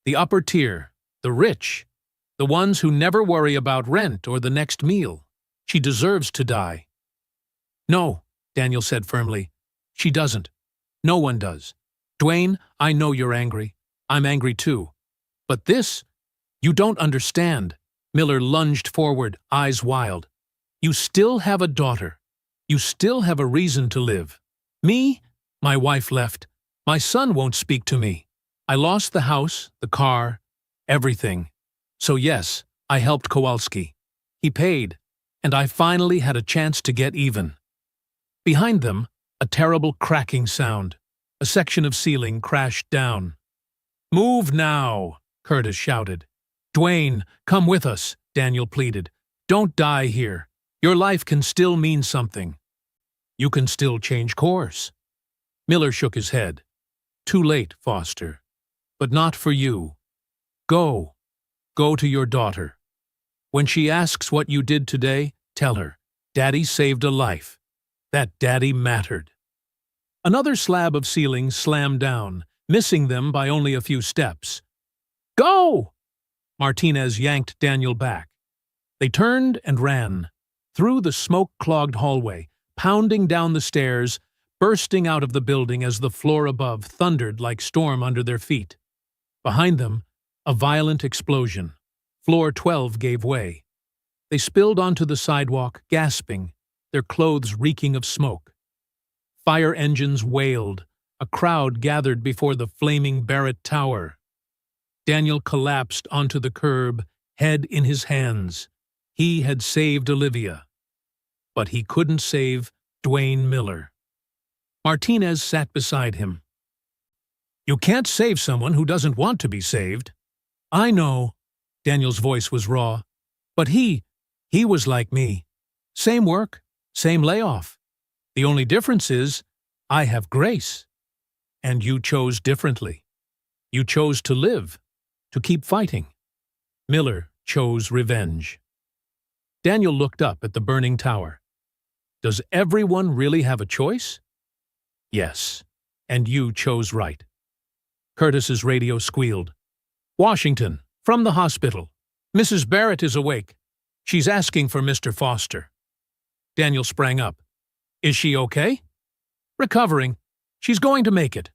The upper tier. The rich. The ones who never worry about rent or the next meal. She deserves to die. No, Daniel said firmly. She doesn't. No one does. Dwayne, I know you're angry. I'm angry too. But this, you don't understand. Miller lunged forward, eyes wild. You still have a daughter. You still have a reason to live. Me? My wife left. My son won't speak to me. I lost the house, the car, everything. So yes, I helped Kowalski. He paid, and I finally had a chance to get even. Behind them, a terrible cracking sound. A section of ceiling crashed down. Move now, Curtis shouted. Dwayne, come with us, Daniel pleaded. Don't die here. Your life can still mean something. You can still change course. Miller shook his head. Too late, Foster. But not for you. Go. Go to your daughter. When she asks what you did today, tell her, Daddy saved a life. That Daddy mattered. Another slab of ceiling slammed down, missing them by only a few steps. Go! Martinez yanked Daniel back. They turned and ran, through the smoke-clogged hallway, pounding down the stairs, bursting out of the building as the floor above thundered like storm under their feet. Behind them, a violent explosion. Floor 12 gave way. They spilled onto the sidewalk, gasping, their clothes reeking of smoke. Fire engines wailed. A crowd gathered before the flaming Barrett Tower. Daniel collapsed onto the curb, head in his hands. He had saved Olivia. but he couldn't save Dwayne Miller. Martinez sat beside him. "You can't save someone who doesn't want to be saved." "I know," Daniel's voice was raw, "but he was like me. Same work, same layoff. The only difference is, I have grace. And you chose differently. You chose to live, to keep fighting. Miller chose revenge." Daniel looked up at the burning tower. "Does everyone really have a choice?" "Yes, and you chose right." Curtis's radio squealed. "Washington, from the hospital. Mrs. Barrett is awake. She's asking for Mr. Foster." Daniel sprang up. "Is she okay?" "Recovering. She's going to make it."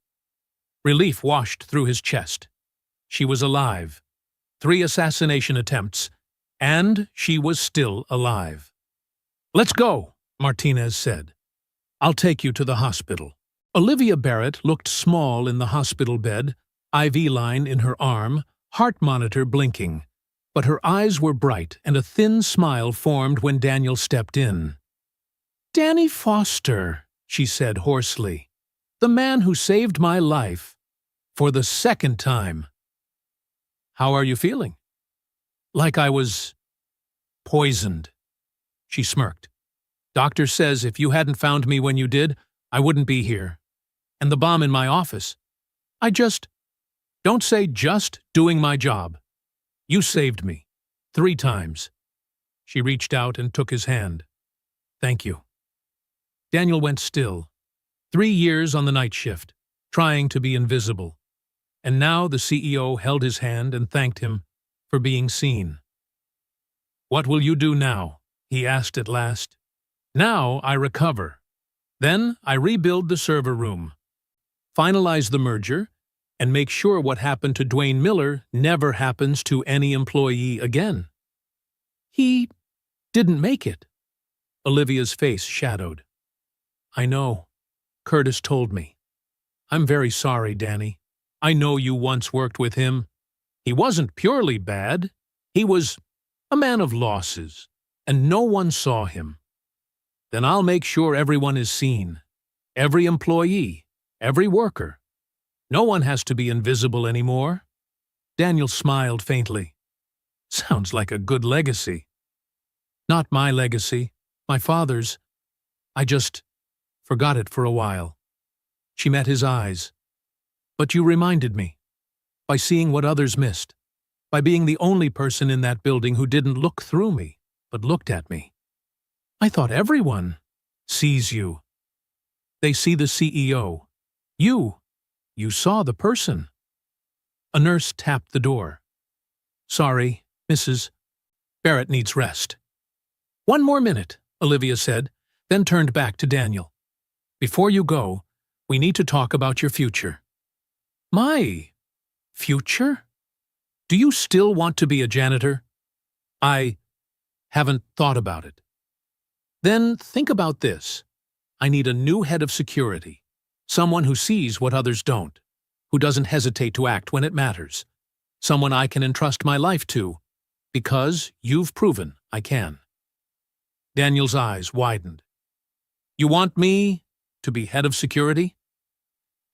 Relief washed through his chest. She was alive. 3 assassination attempts, and she was still alive. "Let's go," Martinez said. "I'll take you to the hospital." Olivia Barrett looked small in the hospital bed, IV line in her arm, heart monitor blinking. But her eyes were bright, and a thin smile formed when Daniel stepped in. "Danny Foster," she said hoarsely. "The man who saved my life. For the 2nd time." "How are you feeling?" "Like I was poisoned." She smirked. "Doctor says if you hadn't found me when you did, I wouldn't be here. And the bomb in my office. Don't say just doing my job. You saved me. 3 times. She reached out and took his hand. "Thank you." Daniel went still. 3 years on the night shift, trying to be invisible. And now the CEO held his hand and thanked him for being seen. "What will you do now?" he asked at last. "Now I recover. Then I rebuild the server room, finalize the merger, and make sure what happened to Dwayne Miller never happens to any employee again." "He didn't make it." Olivia's face shadowed. "I know. Curtis told me. I'm very sorry, Danny. I know you once worked with him. He wasn't purely bad. He was a man of losses, and no one saw him. Then I'll make sure everyone is seen. Every employee, every worker. No one has to be invisible anymore." Daniel smiled faintly. "Sounds like a good legacy." "Not my legacy. My father's. I just forgot it for a while." She met his eyes. "But you reminded me. By seeing what others missed. By being the only person in that building who didn't look through me, but looked at me. I thought everyone sees you. They see the CEO. You saw the person." A nurse tapped the door. "Sorry, Mrs. Barrett needs rest." "1 more minute," Olivia said, then turned back to Daniel. "Before you go, we need to talk about your future." "My future? Do you still want to be a janitor?" "I haven't thought about it." "Then think about this. I need a new head of security. Someone who sees what others don't, who doesn't hesitate to act when it matters. Someone I can entrust my life to, because you've proven I can." Daniel's eyes widened. "You want me to be head of security?"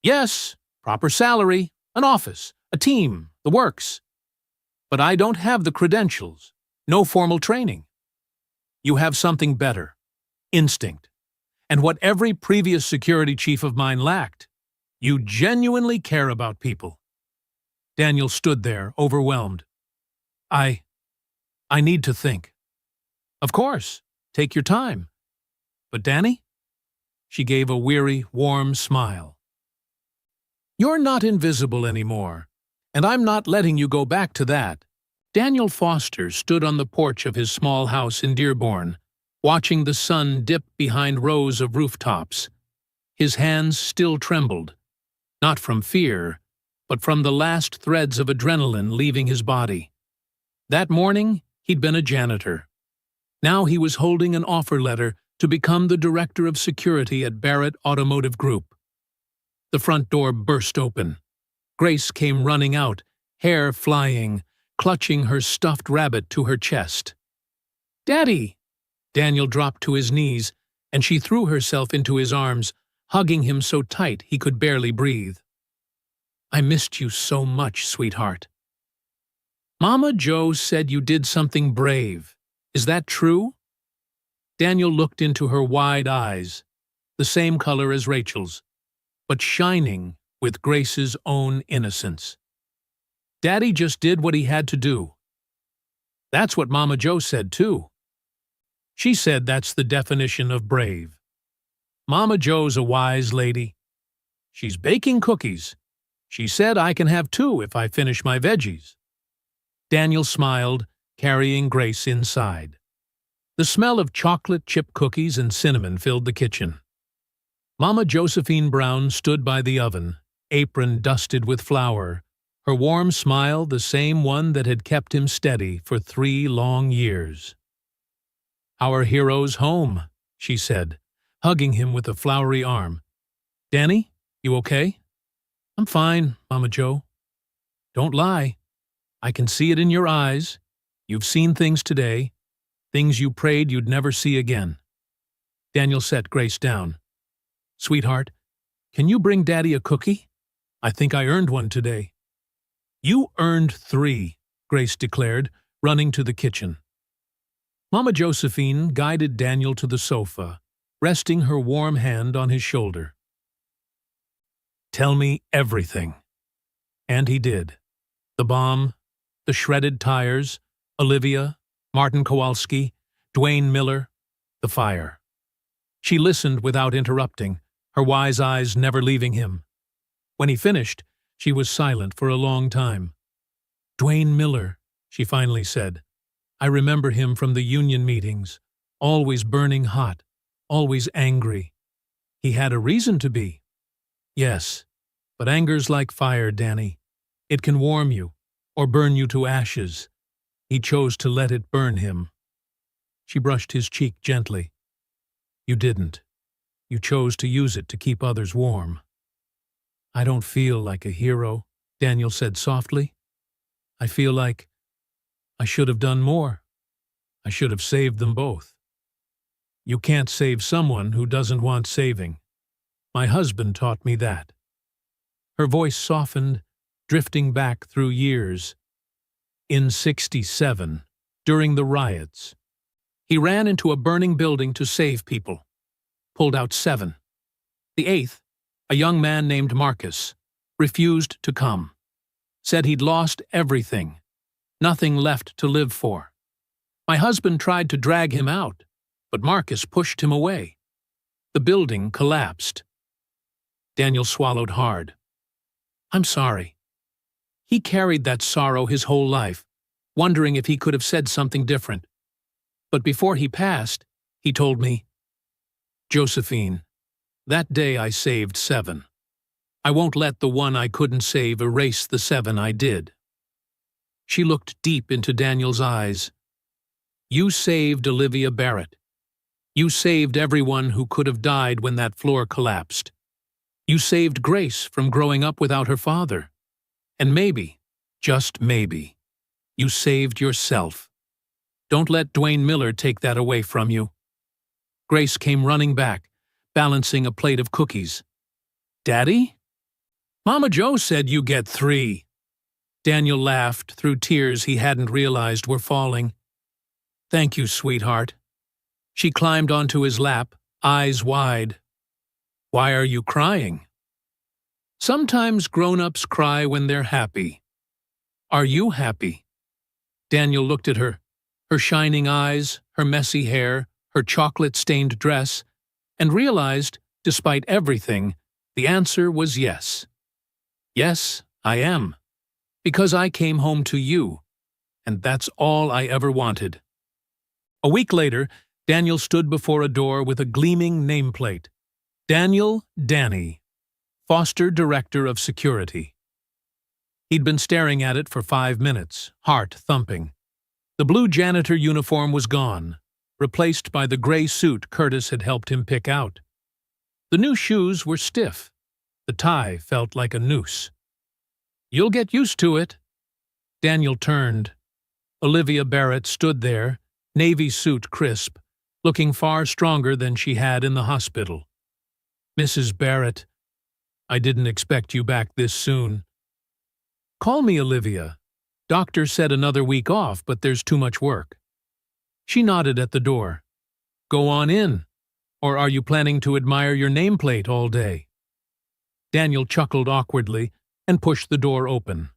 "Yes, proper salary, an office, a team, the works. But I don't have the credentials, no formal training. You have something better, instinct. And what every previous security chief of mine lacked, you genuinely care about people." Daniel stood there, overwhelmed. I need to think." "Of course, take your time. But Danny?" She gave a weary, warm smile. "You're not invisible anymore, and I'm not letting you go back to that." Daniel Foster stood on the porch of his small house in Dearborn, watching the sun dip behind rows of rooftops. His hands still trembled, not from fear, but from the last threads of adrenaline leaving his body. That morning, he'd been a janitor. Now he was holding an offer letter to become the director of security at Barrett Automotive Group. The front door burst open. Grace came running out, hair flying, clutching her stuffed rabbit to her chest. "Daddy!" Daniel dropped to his knees, and she threw herself into his arms, hugging him so tight he could barely breathe. "I missed you so much, sweetheart." "Mama Joe said you did something brave. Is that true?" Daniel looked into her wide eyes, the same color as Rachel's, but shining with Grace's own innocence. "Daddy just did what he had to do." "That's what Mama Joe said, too." "She said that's the definition of brave. Mama Joe's a wise lady. She's baking cookies. She said I can have 2 if I finish my veggies." Daniel smiled, carrying Grace inside. The smell of chocolate chip cookies and cinnamon filled the kitchen. Mama Josephine Brown stood by the oven, apron dusted with flour, her warm smile the same one that had kept him steady for 3 long years. "Our hero's home," she said, hugging him with a flowery arm. "Danny, you okay?" "I'm fine, Mama Joe." "Don't lie. I can see it in your eyes. You've seen things today, things you prayed you'd never see again." Daniel set Grace down. "Sweetheart, can you bring Daddy a cookie? I think I earned one today." "You earned 3, Grace declared, running to the kitchen. Mama Josephine guided Daniel to the sofa, resting her warm hand on his shoulder. "Tell me everything." And he did. The bomb, the shredded tires, Olivia, Martin Kowalski, Dwayne Miller, the fire. She listened without interrupting, her wise eyes never leaving him. When he finished, she was silent for a long time. "Dwayne Miller," she finally said. "I remember him from the union meetings, always burning hot, always angry. He had a reason to be." "Yes, but anger's like fire, Danny. It can warm you, or burn you to ashes. He chose to let it burn him." She brushed his cheek gently. "You didn't. You chose to use it to keep others warm." "I don't feel like a hero," Daniel said softly. "I feel like I should have done more. I should have saved them both." "You can't save someone who doesn't want saving. My husband taught me that." Her voice softened, drifting back through years. In '67, during the riots, he ran into a burning building to save people. Pulled out 7. The 8th, a young man named Marcus, refused to come. Said he'd lost everything, nothing left to live for. My husband tried to drag him out, but Marcus pushed him away. The building collapsed. Daniel swallowed hard. "I'm sorry." He carried that sorrow his whole life, wondering if he could have said something different. But before he passed, he told me, "Josephine, that day I saved 7. I won't let the one I couldn't save erase the 7 I did." She looked deep into Daniel's eyes. "You saved Olivia Barrett. You saved everyone who could have died when that floor collapsed. You saved Grace from growing up without her father. And maybe, just maybe, you saved yourself. Don't let Dwayne Miller take that away from you." Grace came running back, balancing a plate of cookies. "Daddy? Mama Joe said you get 3. Daniel laughed through tears he hadn't realized were falling. "Thank you, sweetheart." She climbed onto his lap, eyes wide. "Why are you crying?" "Sometimes grown-ups cry when they're happy. Are you happy?" Daniel looked at her, her shining eyes, her messy hair, her chocolate-stained dress, and realized, despite everything, the answer was yes. "Yes, I am. Because I came home to you, and that's all I ever wanted." A week later, Daniel stood before a door with a gleaming nameplate. Daniel Danny, Foster Director of Security. He'd been staring at it for 5 minutes, heart thumping. The blue janitor uniform was gone, replaced by the gray suit Curtis had helped him pick out. The new shoes were stiff. The tie felt like a noose. "You'll get used to it." Daniel turned. Olivia Barrett stood there, navy suit crisp, looking far stronger than she had in the hospital. "Mrs. Barrett, I didn't expect you back this soon." "Call me Olivia. Doctor said another week off, but there's too much work." She nodded at the door. "Go on in. Or are you planning to admire your nameplate all day?" Daniel chuckled awkwardly and pushed the door open.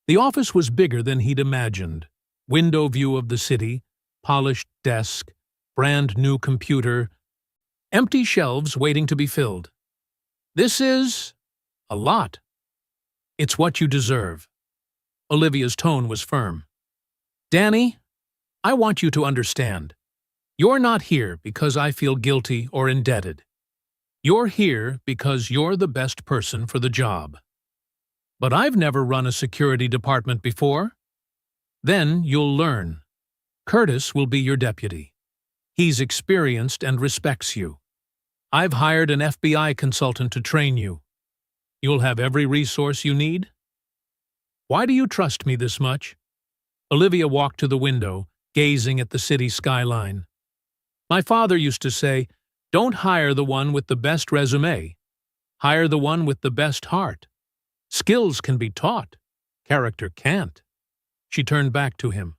The office was bigger than he'd imagined. Window view of the city, polished desk, brand new computer, empty shelves waiting to be filled. "This is a lot." "It's what you deserve." Olivia's tone was firm. "Danny, I want you to understand. You're not here because I feel guilty or indebted. You're here because you're the best person for the job. But I've never run a security department before. Then you'll learn. Curtis will be your deputy. He's experienced and respects you. I've hired an FBI consultant to train you. You'll have every resource you need." "Why do you trust me this much?" Olivia walked to the window, gazing at the city skyline. "My father used to say, don't hire the one with the best resume. Hire the one with the best heart. Skills can be taught. Character can't." She turned back to him.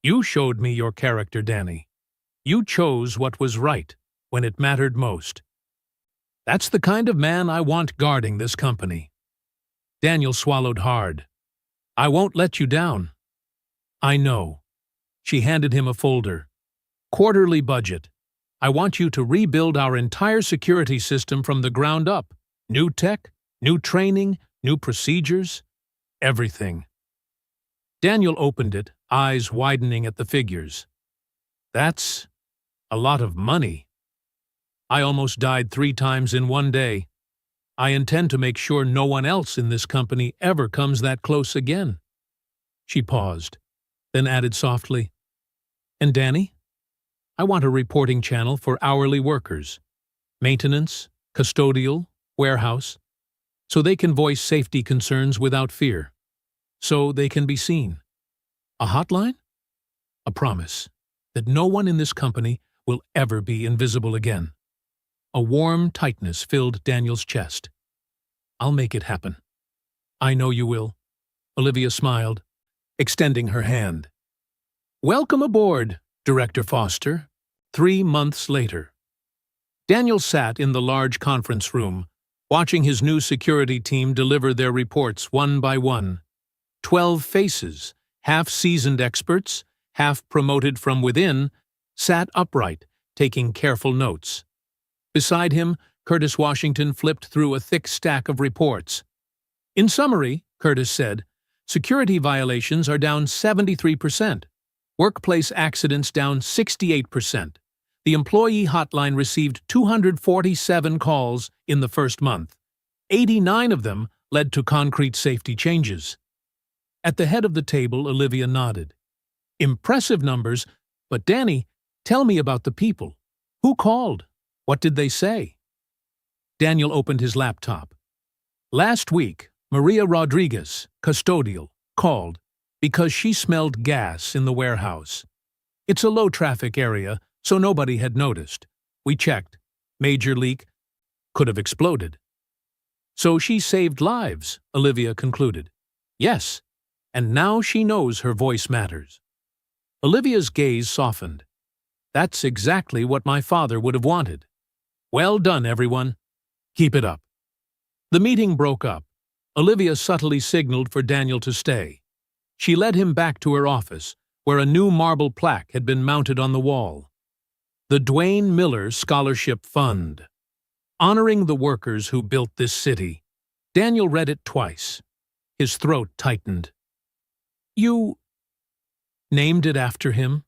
"You showed me your character, Danny. You chose what was right when it mattered most. That's the kind of man I want guarding this company." Daniel swallowed hard. "I won't let you down." "I know." She handed him a folder. "Quarterly budget. I want you to rebuild our entire security system from the ground up. New tech, new training, new procedures, everything." Daniel opened it, eyes widening at the figures. "That's a lot of money. I almost died 3 times in one day. I intend to make sure no one else in this company ever comes that close again." She paused, then added softly, "And Danny, I want a reporting channel for hourly workers, maintenance, custodial, warehouse, so they can voice safety concerns without fear, so they can be seen. A hotline? A promise that no one in this company will ever be invisible again." A warm tightness filled Daniel's chest. "I'll make it happen." "I know you will." Olivia smiled, extending her hand. "Welcome aboard, Director Foster." 3 months later. Daniel sat in the large conference room, watching his new security team deliver their reports one by one. 12 faces, half-seasoned experts, half promoted from within, sat upright, taking careful notes. Beside him, Curtis Washington flipped through a thick stack of reports. "In summary," Curtis said, "security violations are down 73%. Workplace accidents down 68%. The employee hotline received 247 calls in the first month. 89 of them led to concrete safety changes." At the head of the table, Olivia nodded. "Impressive numbers, but Danny, tell me about the people. Who called? What did they say?" Daniel opened his laptop. "Last week, Maria Rodriguez, custodial, called because she smelled gas in the warehouse. It's a low-traffic area, so nobody had noticed. We checked. Major leak. Could have exploded." "So she saved lives," Olivia concluded. "Yes, and now she knows her voice matters." Olivia's gaze softened. "That's exactly what my father would have wanted. Well done, everyone. Keep it up." The meeting broke up. Olivia subtly signaled for Daniel to stay. She led him back to her office, where a new marble plaque had been mounted on the wall. The Dwayne Miller Scholarship Fund. Honoring the workers who built this city. Daniel read it twice. His throat tightened. "You named it after him?"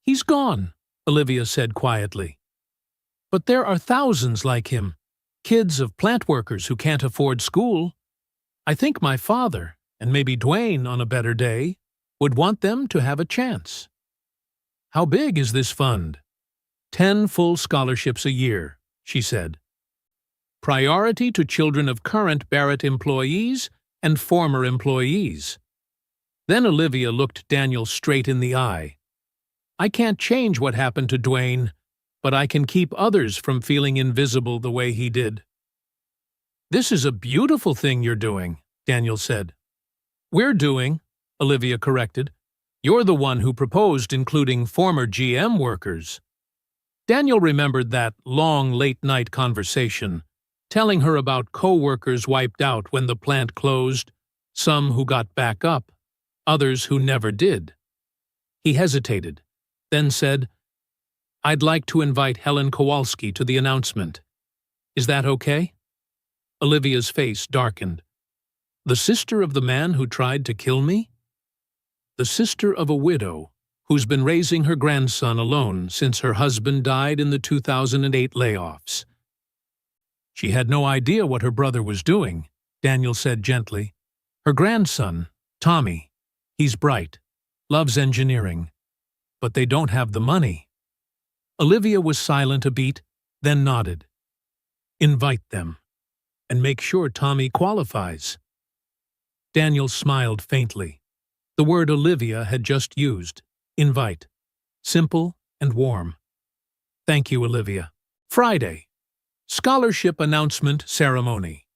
"He's gone," Olivia said quietly. "But there are thousands like him, kids of plant workers who can't afford school. I think my father, and maybe Dwayne on a better day, would want them to have a chance." "How big is this fund?" 10 full scholarships a year, she said. Priority to children of current Barrett employees and former employees. Then Olivia looked Daniel straight in the eye. I can't change what happened to Dwayne, but I can keep others from feeling invisible the way he did." "This is a beautiful thing you're doing," Daniel said. "We're doing," Olivia corrected. "You're the one who proposed including former GM workers." Daniel remembered that long late-night conversation, telling her about co-workers wiped out when the plant closed, some who got back up, others who never did. He hesitated, then said, "I'd like to invite Helen Kowalski to the announcement. Is that okay?" Olivia's face darkened. "The sister of the man who tried to kill me?" "The sister of a widow who's been raising her grandson alone since her husband died in the 2008 layoffs." "She had no idea what her brother was doing," Daniel said gently. "Her grandson, Tommy, he's bright, loves engineering, but they don't have the money." Olivia was silent a beat, then nodded. "Invite them, and make sure Tommy qualifies." Daniel smiled faintly. The word Olivia had just used, invite. Simple and warm. "Thank you, Olivia." Friday. Scholarship Announcement Ceremony.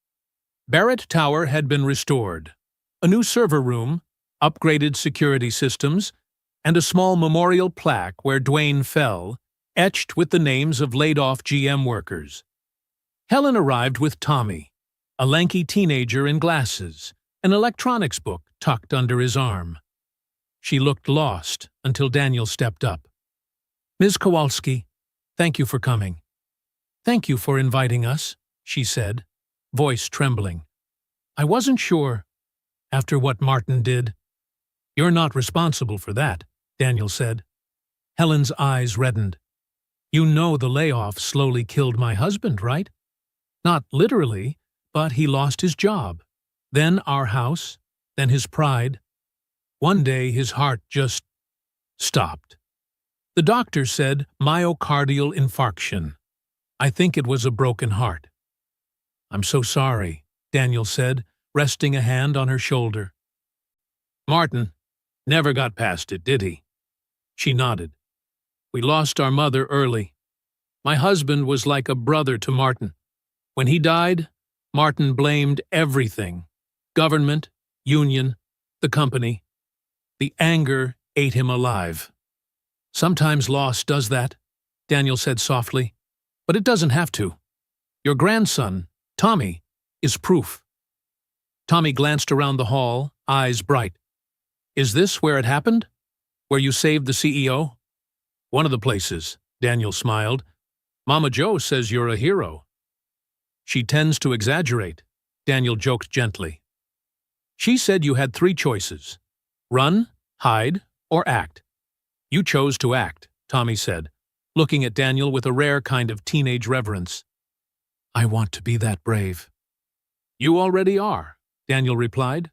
Barrett Tower had been restored. A new server room, upgraded security systems, and a small memorial plaque where Dwayne fell, etched with the names of laid-off GM workers. Helen arrived with Tommy, a lanky teenager in glasses, an electronics book tucked under his arm. She looked lost until Daniel stepped up. "Ms. Kowalski, thank you for coming." "Thank you for inviting us," she said, voice trembling. "I wasn't sure, after what Martin did." "You're not responsible for that," Daniel said. Helen's eyes reddened. "You know the layoff slowly killed my husband, right? Not literally, but he lost his job. Then our house, then his pride. One day his heart just stopped. The doctor said myocardial infarction. I think it was a broken heart." "I'm so sorry," Daniel said, resting a hand on her shoulder. "Martin never got past it, did he?" She nodded. "We lost our mother early. My husband was like a brother to Martin. When he died, Martin blamed everything. Government, union, the company. The anger ate him alive." "Sometimes loss does that," Daniel said softly. "But it doesn't have to. Your grandson, Tommy, is proof." Tommy glanced around the hall, eyes bright. "Is this where it happened? Where you saved the CEO?" "One of the places," Daniel smiled. "Mama Jo says you're a hero." "She tends to exaggerate," Daniel joked gently. "She said you had 3 choices. Run, hide, or act. You chose to act," Tommy said, looking at Daniel with a rare kind of teenage reverence. "I want to be that brave." "You already are," Daniel replied.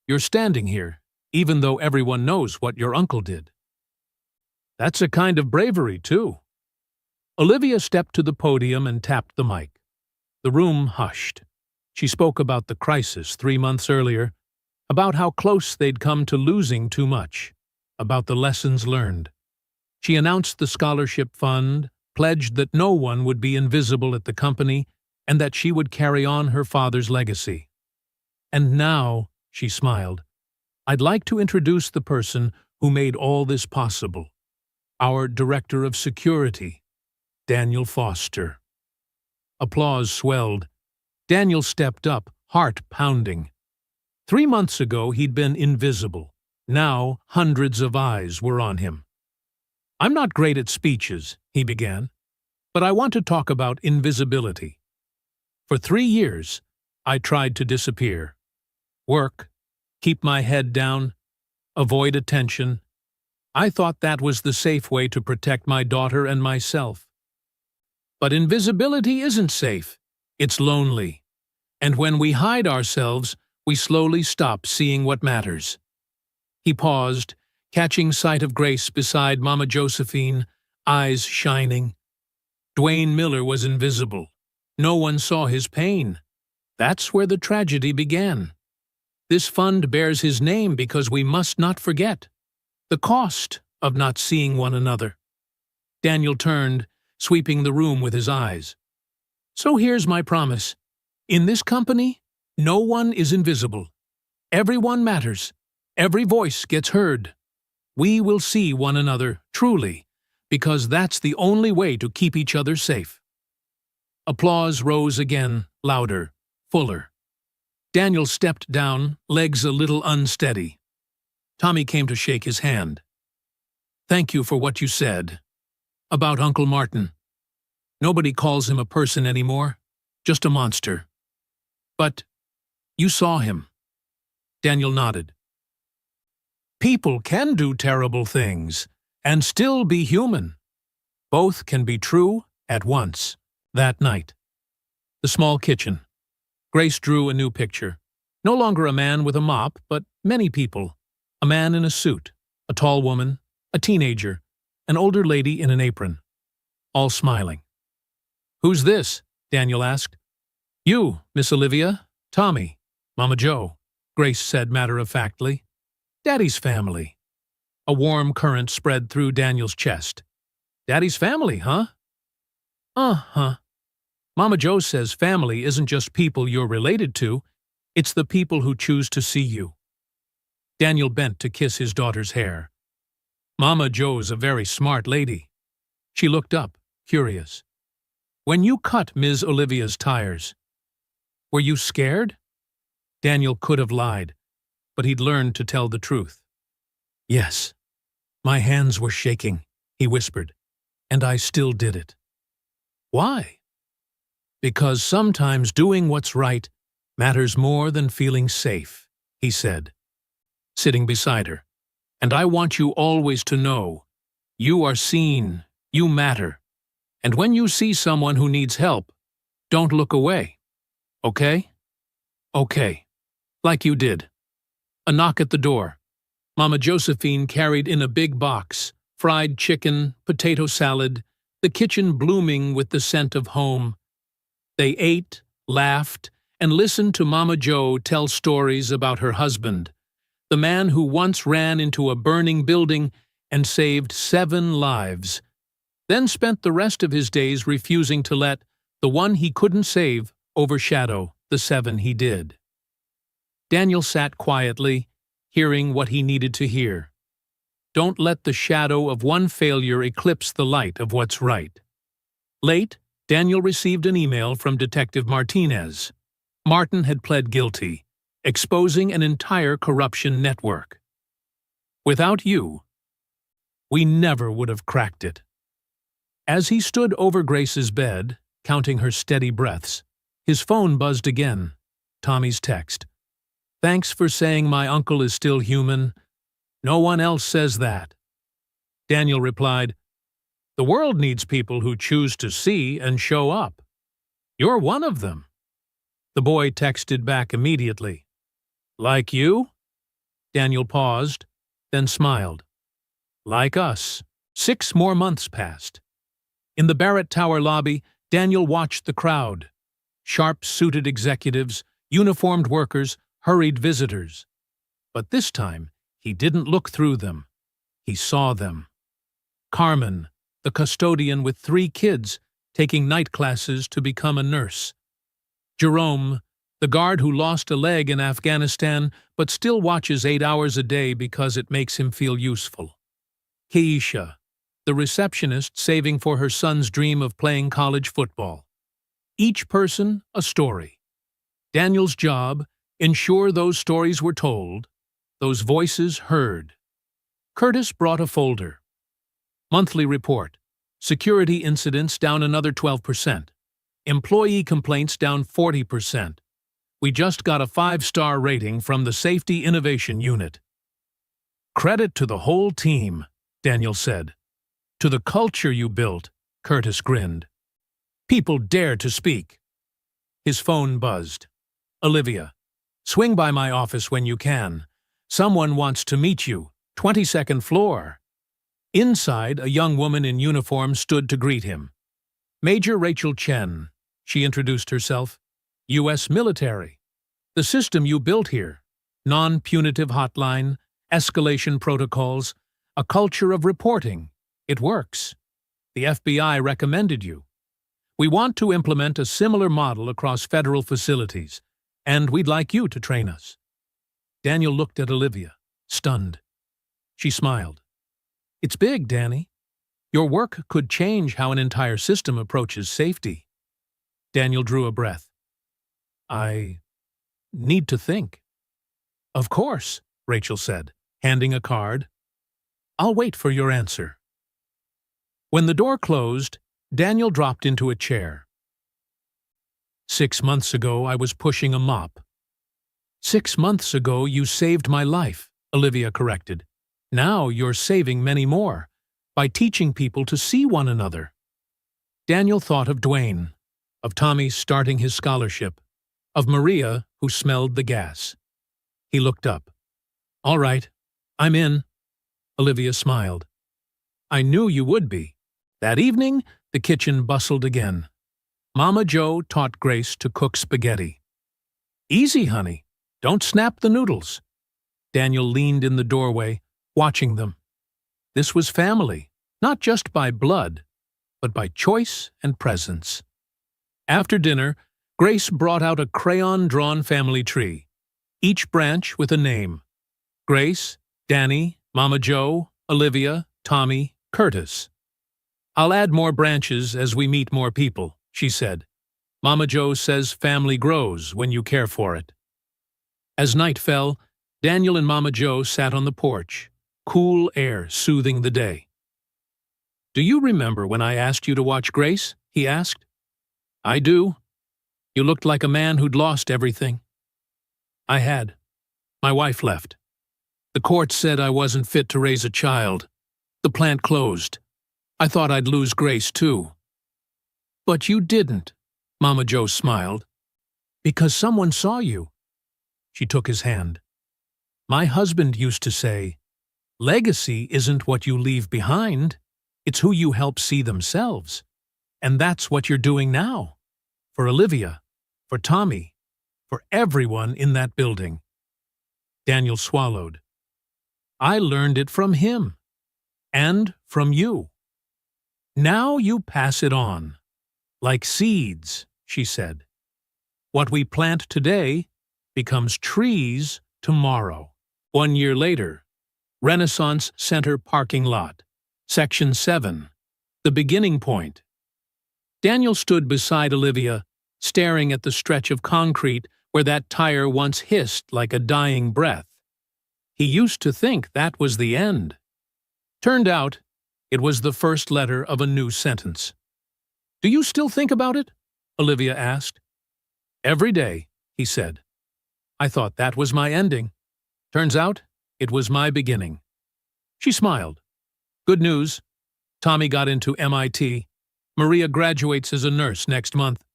"You're standing here, even though everyone knows what your uncle did." "That's a kind of bravery, too." Olivia stepped to the podium and tapped the mic. The room hushed. She spoke about the crisis 3 months earlier, about how close they'd come to losing too much, about the lessons learned. She announced the scholarship fund, pledged that no one would be invisible at the company, and that she would carry on her father's legacy. "And now," she smiled, "I'd like to introduce the person who made all this possible. Our Director of Security, Daniel Foster." Applause swelled. Daniel stepped up, heart pounding. 3 months ago he'd been invisible. Now hundreds of eyes were on him. "I'm not great at speeches," he began, "but I want to talk about invisibility. For 3 years, I tried to disappear. Work, keep my head down, avoid attention. I thought that was the safe way to protect my daughter and myself. But invisibility isn't safe. It's lonely. And when we hide ourselves, we slowly stop seeing what matters." He paused, catching sight of Grace beside Mama Josephine, eyes shining. Dwayne Miller was invisible. No one saw his pain. That's where the tragedy began. This fund bears his name because we must not forget. The cost of not seeing one another. Daniel turned, sweeping the room with his eyes. So here's my promise. In this company, no one is invisible. Everyone matters. Every voice gets heard. We will see one another, truly, because that's the only way to keep each other safe. Applause rose again, louder, fuller. Daniel stepped down, legs a little unsteady. Tommy came to shake his hand. Thank you for what you said. About Uncle Martin. Nobody calls him a person anymore, just a monster. But you saw him. Daniel nodded. People can do terrible things and still be human. Both can be true at once. That night. The small kitchen. Grace drew a new picture. No longer a man with a mop, but many people. A man in a suit, a tall woman, a teenager, an older lady in an apron. All smiling. Who's this? Daniel asked. You, Miss Olivia, Tommy, Mama Joe, Grace said matter-of-factly. Daddy's family. A warm current spread through Daniel's chest. Daddy's family, huh? Uh-huh. Mama Joe says family isn't just people you're related to, it's the people who choose to see you. Daniel bent to kiss his daughter's hair. Mama Joe's a very smart lady. She looked up, curious. When you cut Ms. Olivia's tires, were you scared? Daniel could have lied, but he'd learned to tell the truth. Yes. My hands were shaking, he whispered, and I still did it. Why? Because sometimes doing what's right matters more than feeling safe, he said, sitting beside her. And I want you always to know, you are seen, you matter. And when you see someone who needs help, don't look away. Okay? Okay. Like you did. A knock at the door. Mama Josephine carried in a big box, fried chicken, potato salad, the kitchen blooming with the scent of home. They ate, laughed, and listened to Mama Joe tell stories about her husband, the man who once ran into a burning building and saved 7 lives, then spent the rest of his days refusing to let the one he couldn't save overshadow the 7 he did. Daniel sat quietly, hearing what he needed to hear. Don't let the shadow of one failure eclipse the light of what's right. Late, Daniel received an email from Detective Martinez. Martin had pled guilty, exposing an entire corruption network. Without you, we never would have cracked it. As he stood over Grace's bed, counting her steady breaths, his phone buzzed again. Tommy's text. Thanks for saying my uncle is still human. No one else says that. Daniel replied, The world needs people who choose to see and show up. You're one of them. The boy texted back immediately. Like you? Daniel paused, then smiled. Like us. 6 more months passed. In the Barrett Tower lobby, Daniel watched the crowd. Sharp-suited executives, uniformed workers, hurried visitors. But this time, he didn't look through them. He saw them. Carmen, the custodian with 3 kids, taking night classes to become a nurse. Jerome, the guard who lost a leg in Afghanistan but still watches 8 hours a day because it makes him feel useful. Keisha, the receptionist saving for her son's dream of playing college football. Each person, a story. Daniel's job, ensure those stories were told, those voices heard. Curtis brought a folder. Monthly report. Security incidents down another 12%. Employee complaints down 40%. We just got a 5-star rating from the Safety Innovation Unit. Credit to the whole team, Daniel said. To the culture you built, Curtis grinned. People dare to speak. His phone buzzed. Olivia, swing by my office when you can. Someone wants to meet you. 22nd floor. Inside, a young woman in uniform stood to greet him. Major Rachel Chen, she introduced herself. U.S. military. The system you built here. Non-punitive hotline, escalation protocols, A culture of reporting. It works. The FBI recommended you. We want to implement a similar model across federal facilities, and we'd like you to train us. Daniel looked at Olivia, stunned. She smiled. It's big, Danny. Your work could change how an entire system approaches safety. Daniel drew a breath. I need to think. Of course, Rachel said, handing a card. I'll wait for your answer. When the door closed, Daniel dropped into a chair. 6 months ago, I was pushing a mop. 6 months ago, you saved my life, Olivia corrected. Now you're saving many more, by teaching people to see one another. Daniel thought of Dwayne, of Tommy starting his scholarship, of Maria, who smelled the gas. He looked up. All right, I'm in. Olivia smiled. I knew you would be. That evening, the kitchen bustled again. Mama Jo taught Grace to cook spaghetti. Easy, honey. Don't snap the noodles. Daniel leaned in the doorway, watching them. This was family, not just by blood, but by choice and presence. After dinner, Grace brought out a crayon-drawn family tree, each branch with a name. Grace, Danny, Mama Jo, Olivia, Tommy, Curtis. I'll add more branches as we meet more people, she said. Mama Jo says family grows when you care for it. As night fell, Daniel and Mama Jo sat on the porch, cool air soothing the day. Do you remember when I asked you to watch Grace? He asked. I do. You looked like a man who'd lost everything. I had. My wife left. The court said I wasn't fit to raise a child. The plant closed. I thought I'd lose Grace too. But you didn't, Mama Jo smiled. Because someone saw you. She took his hand. My husband used to say, legacy isn't what you leave behind, it's who you help see themselves. And that's what you're doing now. For Olivia, for Tommy, for everyone in that building. Daniel swallowed. I learned it from him. And from you. Now you pass it on. Like seeds, she said. What we plant today becomes trees tomorrow. 1 year later, Renaissance Center parking lot, Section 7, the beginning point. Daniel stood beside Olivia, staring at the stretch of concrete where that tire once hissed like a dying breath. He used to think that was the end. Turned out, it was the first letter of a new sentence. Do you still think about it? Olivia asked. Every day, he said. I thought that was my ending. Turns out, it was my beginning. She smiled. Good news. Tommy got into MIT. Maria graduates as a nurse next month.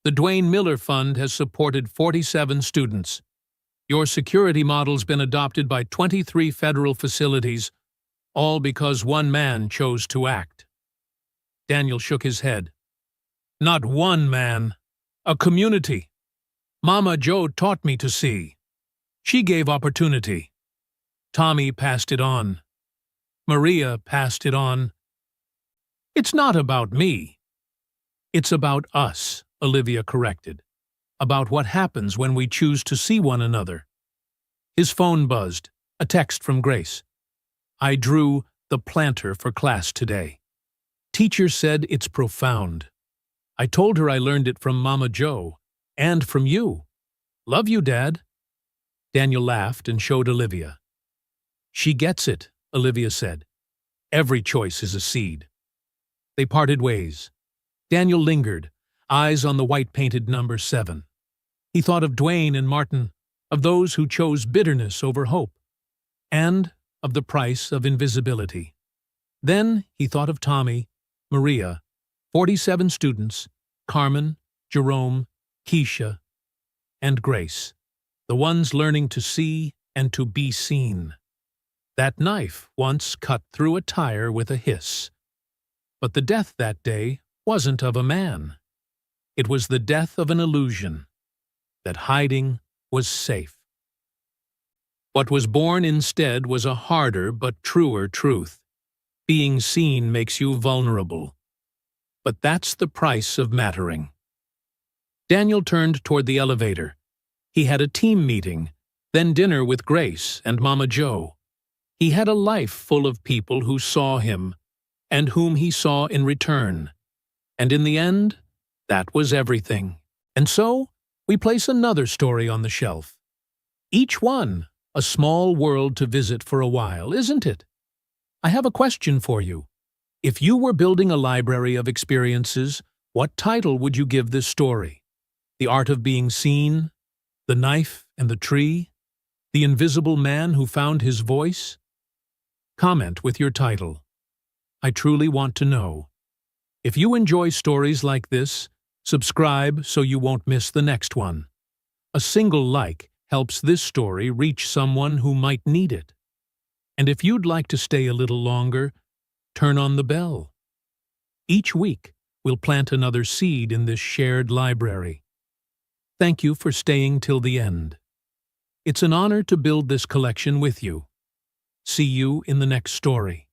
The Dwayne Miller Fund has supported 47 students. Your security model's been adopted by 23 federal facilities, all because one man chose to act. Daniel shook his head. Not one man. A community. Mama Jo taught me to see. She gave opportunity. Tommy passed it on. Maria passed it on. It's not about me. It's about us, Olivia corrected. About what happens when we choose to see one another. His phone buzzed. A text from Grace. I drew the planter for class today. Teacher said it's profound. I told her I learned it from Mama Jo and from you. Love you, Dad. Daniel laughed and showed Olivia. She gets it, Olivia said. Every choice is a seed. They parted ways. Daniel lingered, eyes on the white-painted number 7. He thought of Dwayne and Martin, of those who chose bitterness over hope, and of the price of invisibility. Then he thought of Tommy, Maria, 47 students, Carmen, Jerome, Keisha, and Grace, the ones learning to see and to be seen. That knife once cut through a tire with a hiss. But the death that day wasn't of a man. It was the death of an illusion, that hiding was safe. What was born instead was a harder but truer truth. Being seen makes you vulnerable. But that's the price of mattering. Daniel turned toward the elevator. He had a team meeting, then dinner with Grace and Mama Jo. He had a life full of people who saw him, and whom he saw in return. And in the end, that was everything. And so, we place another story on the shelf. Each one a small world to visit for a while, isn't it? I have a question for you. If you were building a library of experiences, what title would you give this story? The Art of Being Seen? The Knife and the Tree? The Invisible Man Who Found His Voice? Comment with your title. I truly want to know. If you enjoy stories like this, subscribe so you won't miss the next one. A single like helps this story reach someone who might need it. And if you'd like to stay a little longer, turn on the bell. Each week, we'll plant another seed in this shared library. Thank you for staying till the end. It's an honor to build this collection with you. See you in the next story.